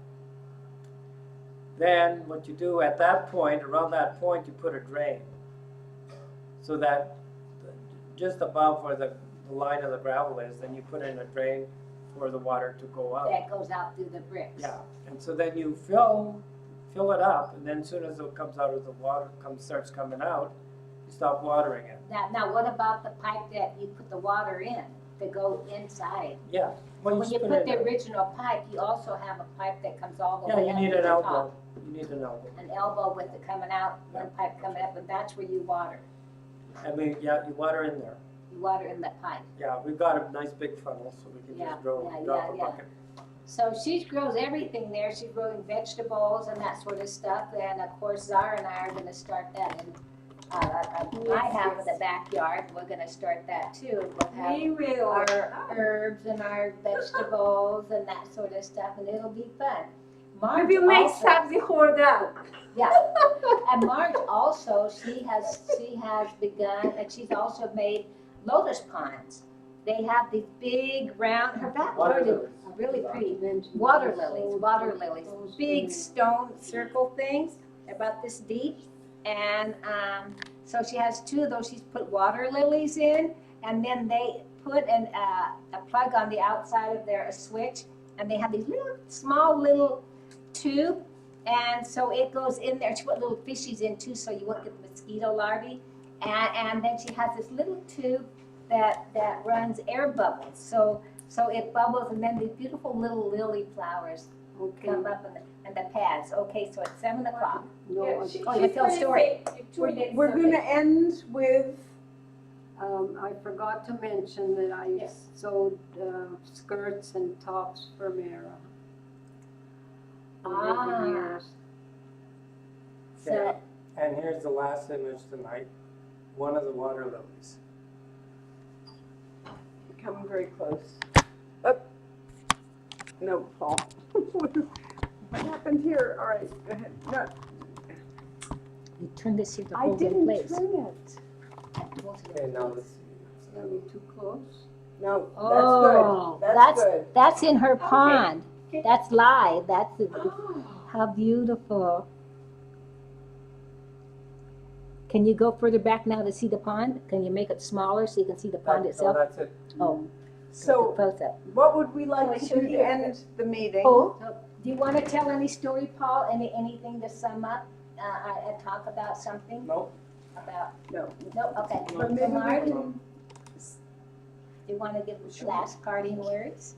Then what you do at that point, around that point, you put a drain. So that just above where the the line of the gravel is, then you put in a drain for the water to go out. That goes out through the bricks. Yeah, and so then you fill it up, and then as soon as it comes out, as the water starts coming out, you stop watering it. Now what about the pipe that you put the water in to go inside? Yeah. Well, When you just put it the in. original pipe, you also have a pipe that comes all the Yeah, way you up need to an the elbow. top. You need an elbow. An elbow with it coming out, one pipe coming up, and that's where you water. And you water in there. You water in the pipe. Yeah, we've got a nice big funnel, so we can Yeah, just drop yeah. a bucket. So she grows everything there. She's growing vegetables and that sort of stuff. And of course, Zara and I are going to start that in my half of the backyard. We're going to start that too. We'll have We will. our herbs and our vegetables and that sort of stuff, and it'll be fun. Marge We will make also, sabzi khordan. yeah, and Marge also she has begun, and she's also made lotus ponds. They have these big round. Her backyard is really pretty. Water lilies, big stone circle things. They're about this deep, and so she has two of those. She's put water lilies in, and then they put a plug on the outside of there, a switch, and they have these small little tube, and so it goes in there. She put little fishies in too, so you won't get the mosquito larvae, and then she has this little tube that runs air bubbles. So it bubbles, and then these beautiful little lily flowers come up in the pads. Okay, so it's 7 o'clock. No, you tell a story. We're gonna end with, I forgot to mention that I Yes. sewed skirts and tops for Mara. Over Ah. the years. So And here's the last image tonight. One of the water lilies. come very close. Up. No, Paul. What happened here? All right, go ahead. No, you turn this here to I hold it in didn't place. turn it. Okay, now let's see. It's gonna be too close. No, Oh, that's good. That's good. That's in her pond. Okay. That's live. That's Oh. how beautiful. Can you go further back now to see the pond? Can you make it smaller so you can see the pond No, itself? that's it. Oh, So close up. what would we like Oh, to sure, do to yeah. end the meeting? So, do you want to tell any story, Paul? Anything to sum up and talk about something? Nope. About No. no. Okay. But maybe we Marge, can- do you want to give last parting words?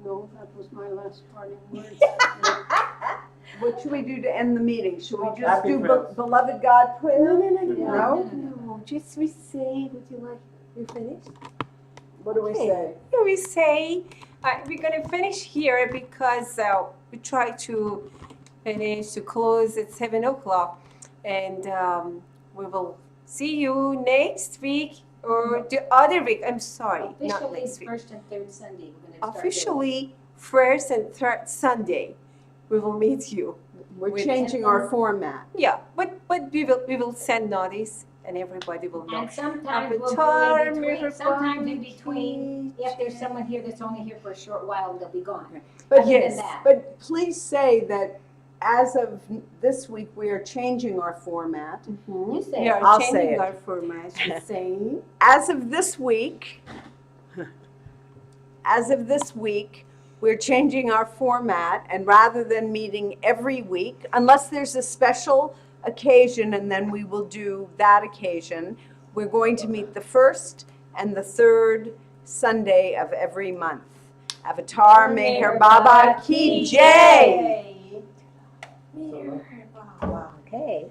No, that was my last parting words. What should we do to end the meeting? Should we just Happy do friends. beloved God prayer? No? No, just we say, would you like, you finished? What do we Okay. say? Yeah, we say, we're gonna finish here because we try to finish, to close at 7 o'clock. And we will see you next week or the other week. I'm sorry, not Officially, next week. first and third Sunday. We're going to start Officially, first and third Sunday, we will meet you. We're With- changing our format. Yeah, but we will send notice and everybody will know. And sometimes we'll Avatar, go in between. Sometimes in Meherabad, between, if there's someone here that's only here for a short while, they'll be gone. But Other than yes, that. but please say that as of this week, we are changing our format. You say We it. are I'll say changing it. our format, she's saying. As of this week, we're changing our format, and rather than meeting every week, unless there's a special occasion, and then we will do that occasion, we're going to meet the first and the third Sunday of every month. Avatar Meher Baba Ki Jai! Okay.